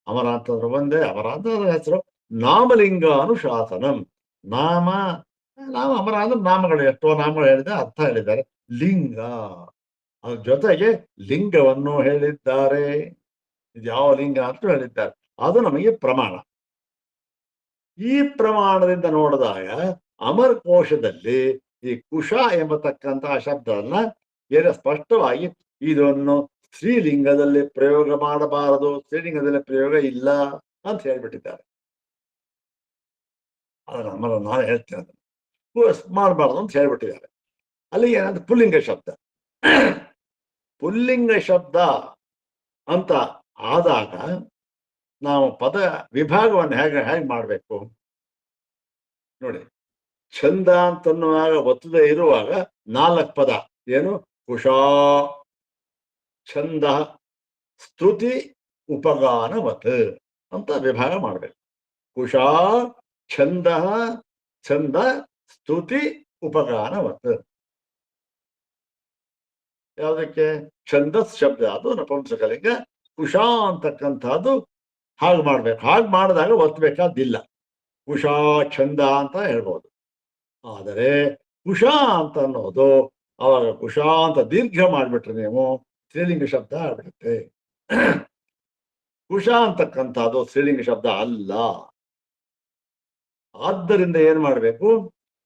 ಅಮರ ಅಂತಂದ್ರೆ ಒಂದೇ, ಅಮರ ಅಂತ ಅದರ ಹೆಸರು. ನಾಮಲಿಂಗಾನುಶಾಸನಂ, ನಾಮ ನಾಮ ಅಮರ ಅಂದ್ರೆ ನಾಮಗಳು, ಎಷ್ಟೋ ನಾಮಗಳು ಹೇಳಿದೆ, ಅರ್ಥ ಹೇಳಿದ್ದಾರೆ. ಲಿಂಗ, ಅದ್ರ ಜೊತೆಗೆ ಲಿಂಗವನ್ನು ಹೇಳಿದ್ದಾರೆ. ಇದು ಯಾವ ಲಿಂಗ ಅಂತ ಹೇಳಿದ್ದಾರೆ, ಅದು ನಮಗೆ ಪ್ರಮಾಣ. ಈ ಪ್ರಮಾಣದಿಂದ ನೋಡಿದಾಗ ಅಮರಕೋಶದಲ್ಲಿ ಈ ಕುಶ ಎಂಬತಕ್ಕಂತಹ ಶಬ್ದವನ್ನ ಏನು ಸ್ಪಷ್ಟವಾಗಿ ಇದನ್ನು ಸ್ತ್ರೀಲಿಂಗದಲ್ಲಿ ಪ್ರಯೋಗ ಮಾಡಬಾರದು, ಸ್ತ್ರೀಲಿಂಗದಲ್ಲಿ ಪ್ರಯೋಗ ಇಲ್ಲ ಅಂತ ಹೇಳ್ಬಿಟ್ಟಿದ್ದಾರೆ. ಅದನ್ನ ನಾನು ಹೇಳ್ತೇನೆ, ಅದನ್ನು ಮಾಡಬಾರ್ದು ಅಂತ ಹೇಳ್ಬಿಟ್ಟಿದ್ದಾರೆ. ಅಲ್ಲಿ ಏನಂದ್ರೆ ಪುಲ್ಲಿಂಗ ಶಬ್ದ. ಪುಲ್ಲಿಂಗ ಶಬ್ದ ಅಂತ ಆದಾಗ ನಾವು ಪದ ವಿಭಾಗವನ್ನು ಹೇಗೆ ಮಾಡಬೇಕು ನೋಡಿ. ಛಂದ ಅಂತನ್ನುವಾಗ ಒತ್ತದೇ ಇರುವಾಗ 4 ಪದ ಏನು, ಕುಶಾ, ಛಂದ, ಸ್ತುತಿ, ಉಪಗಾನವತ್ ಅಂತ ವಿಭಾಗ ಮಾಡಬೇಕು. ಕುಶಾ, ಛಂದ, ಛಂದ, ಸ್ತುತಿ, ಉಪಗಾನವತ್. ಯಾವುದಕ್ಕೆ? ಛಂದಸ್ ಶಬ್ದ ಅದು ನಪುಂಸಕಲಿಂಗ, ಕುಶಾ ಅಂತಕ್ಕಂಥದ್ದು ಹಾಗೆ ಮಾಡ್ಬೇಕು. ಹಾಗೆ ಮಾಡಿದಾಗ ಒತ್ತಬೇಕಾದಿಲ್ಲ, ಕುಶಾ ಛಂದ ಅಂತ ಹೇಳ್ಬೋದು. ಆದರೆ ಕುಶಾ ಅಂತ ಅನ್ನೋದು ಅವಾಗ ಕುಶಾ ಅಂತ ದೀರ್ಘ ಮಾಡ್ಬಿಟ್ರೆ ನೀವು ಸ್ತ್ರೀಲಿಂಗ ಶಬ್ದ ಆಗ್ಬಿಡುತ್ತೆ. ಕುಶ ಅಂತಕ್ಕಂಥದ್ದು ಸ್ತ್ರೀಲಿಂಗ ಶಬ್ದ ಅಲ್ಲ. ಆದ್ದರಿಂದ ಏನ್ ಮಾಡ್ಬೇಕು?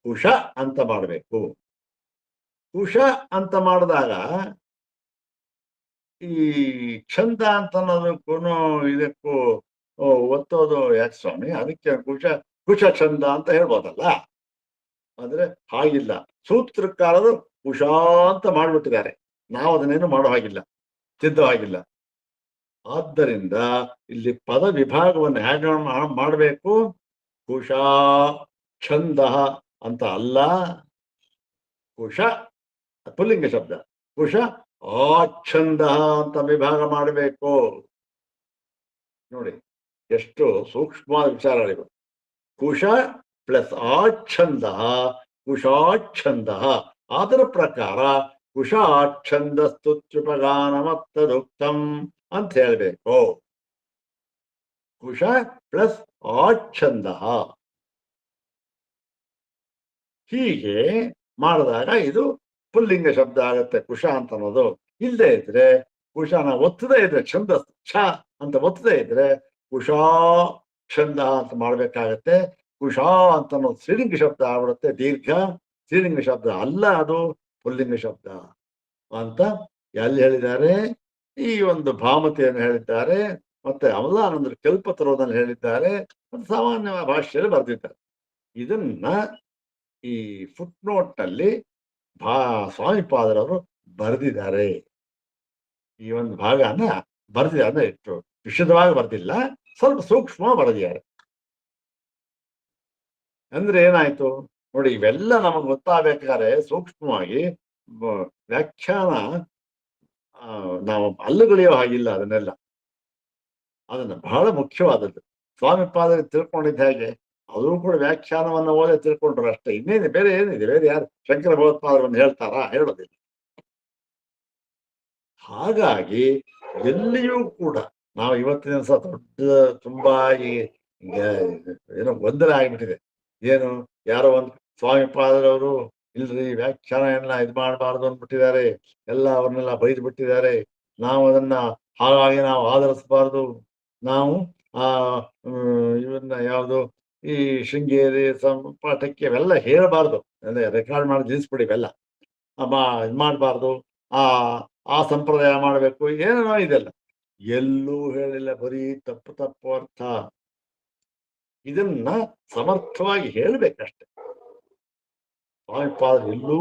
ಕುಶ ಅಂತ ಮಾಡ್ಬೇಕು. ಕುಶ ಅಂತ ಮಾಡಿದಾಗ ಈ ಛಂದ ಅಂತ ಅನ್ನೋದಕ್ಕೂ ಇದಕ್ಕೂ ಒತ್ತೋದು ಯಾಕೆ ಸ್ವಾಮಿ? ಅದಕ್ಕೆ ಕುಶ ಛಂದ ಅಂತ ಹೇಳ್ಬೋದಲ್ಲ. ಆದ್ರೆ ಹಾಗಿಲ್ಲ, ಸೂತ್ರಕಾರರು ಕುಶಾ ಅಂತ ಮಾಡ್ಬಿಟ್ಟಿದ್ದಾರೆ. ನಾವು ಅದನ್ನೇನು ಮಾಡೋ ಹಾಗಿಲ್ಲ, ಸಿದ್ಧವಾಗಿಲ್ಲ. ಆದ್ದರಿಂದ ಇಲ್ಲಿ ಪದ ವಿಭಾಗವನ್ನು ಹೇಗೆ ಮಾಡಬೇಕು? ಕುಶ ಛಂದ ಅಂತ ಅಲ್ಲ, ಕುಶ ಪುಲ್ಲಿಂಗ ಶಬ್ದ, ಕುಶ ಆಚ್ಛಂದ ಅಂತ ವಿಭಾಗ ಮಾಡಬೇಕು. ನೋಡಿ ಎಷ್ಟು ಸೂಕ್ಷ್ಮವಾದ ವಿಚಾರಗಳಿವೆ. ಕುಶ ಪ್ಲಸ್ ಆಚ್ಛಂದ, ಕುಶಾಚ್ಛಂದ. ಅದರ ಪ್ರಕಾರ ಕುಶಾಚ್ಛಂದ ಸ್ತುತ್ಯುಪಗಾನಮತ್ತದುಕ್ತಂ ಅಂತ ಹೇಳ್ಬೇಕು. ಕುಶ ಪ್ಲಸ್ ಆಚ್ಛಂದ. ಹೀಗೆ ಮಾಡಿದಾಗ ಇದು ಪುಲ್ಲಿಂಗ ಶಬ್ದ ಆಗುತ್ತೆ, ಕುಶ ಅಂತ ಅನ್ನೋದು. ಇಲ್ಲದೆ ಇದ್ರೆ, ಕುಶನ ಒತ್ತದೇ ಇದ್ರೆ, ಛಂದ ಛ ಅಂತ ಒತ್ತದೇ ಇದ್ರೆ ಕುಶಾ ಛಂದ ಅಂತ ಮಾಡ್ಬೇಕಾಗತ್ತೆ. ಕುಶಾ ಅಂತ ಅನ್ನೋದು ಸ್ತ್ರೀಲಿಂಗ ಶಬ್ದ ಆಗ್ಬಿಡುತ್ತೆ, ದೀರ್ಘ. ಸ್ತ್ರೀಲಿಂಗ ಶಬ್ದ ಅಲ್ಲ, ಅದು ಪುಲ್ಲಿಂಗ ಶಬ್ದ ಅಂತ ಎಲ್ಲಿ ಹೇಳಿದ್ದಾರೆ? ಈ ಒಂದು ಭಾಮತಿಯನ್ನು ಹೇಳಿದ್ದಾರೆ, ಮತ್ತೆ ಅಮಲಾನಂದರು ಕಲ್ಪತರೋದನ್ನು ಹೇಳಿದ್ದಾರೆ, ಮತ್ತು ಸಾಮಾನ್ಯ ಭಾಷೆಯಲ್ಲಿ ಬರೆದಿದ್ದಾರೆ. ಇದನ್ನ ಈ ಫುಟ್ ನೋಟ್ ನಲ್ಲಿ ಸ್ವಾಮಿಪಾದರವರು ಬರೆದಿದ್ದಾರೆ. ಈ ಒಂದು ಭಾಗನ ಬರೆದಿದ್ದಾರೆ, ಅಂದ್ರೆ ಇಷ್ಟು ವಿಶದವಾಗಿ ಬರ್ದಿಲ್ಲ, ಸ್ವಲ್ಪ ಸೂಕ್ಷ್ಮ ಬರೆದಿದ್ದಾರೆ. ಅಂದ್ರೆ ಏನಾಯ್ತು ನೋಡಿ, ಇವೆಲ್ಲ ನಮಗೆ ಗೊತ್ತಾಗಬೇಕಾದ್ರೆ ಸೂಕ್ಷ್ಮವಾಗಿ ವ್ಯಾಖ್ಯಾನ ನಾವು ಅಲ್ಲುಗಳಿಯೋ ಹಾಗಿಲ್ಲ. ಅದನ್ನೆಲ್ಲ ಅದನ್ನ ಬಹಳ ಮುಖ್ಯವಾದದ್ದು. ಸ್ವಾಮಿಪಾದರು ತಿಳ್ಕೊಂಡಿದ್ದ ಹಾಗೆ ಅವರು ಕೂಡ ವ್ಯಾಖ್ಯಾನವನ್ನು ಓದಿ ತಿಳ್ಕೊಂಡ್ರು ಅಷ್ಟೇ. ಇನ್ನೇನು ಬೇರೆ ಏನಿದೆ? ಬೇರೆ ಯಾರು ಶಂಕರ ಭಗವತ್ಪಾದರನ್ನು ಹೇಳ್ತಾರಾ? ಹೇಳೋದಿಲ್ಲ. ಹಾಗಾಗಿ ಎಲ್ಲಿಯೂ ಕೂಡ ನಾವು ಇವತ್ತಿನ ದಿವಸ ದೊಡ್ಡ ತುಂಬಾ ಏನೋ ಗೊಂದಲ ಆಗಿಬಿಟ್ಟಿದೆ. ಏನು, ಯಾರೋ ಒಂದು ಸ್ವಾಮಿಪಾದರವರು ಇಲ್ರಿ ವ್ಯಾಖ್ಯಾನ ಎಲ್ಲ ಇದು ಮಾಡಬಾರ್ದು ಅಂದ್ಬಿಟ್ಟಿದ್ದಾರೆ, ಎಲ್ಲ ಅವ್ರನ್ನೆಲ್ಲ ಬೈದು ಬಿಟ್ಟಿದ್ದಾರೆ, ನಾವು ಅದನ್ನ ಹಾಗಾಗಿ ನಾವು ಆಧರಿಸಬಾರ್ದು, ನಾವು ಇವನ್ನ ಯಾವುದು ಈ ಶೃಂಗೇರಿ ಪಾಠಕ್ಕೆ ಅವೆಲ್ಲ ಹೇಳಬಾರ್ದು, ಅಂದ್ರೆ ರೆಕಾರ್ಡ್ ಮಾಡಿ ನಿಲ್ಲಿಸ್ಬಿಡಿ, ಇವೆಲ್ಲ ಇದು ಮಾಡಬಾರ್ದು, ಆ ಸಂಪ್ರದಾಯ ಮಾಡಬೇಕು, ಏನೇನೋ ಇದೆಲ್ಲ ಎಲ್ಲೂ ಹೇಳಿಲ್ಲ. ಬರೀ ತಪ್ಪು ತಪ್ಪು ಅರ್ಥ. ಇದನ್ನ ಸಮರ್ಥವಾಗಿ ಹೇಳ್ಬೇಕಷ್ಟೆ. ಸ್ವಾಮಿಪಾದರು ಎಲ್ಲೂ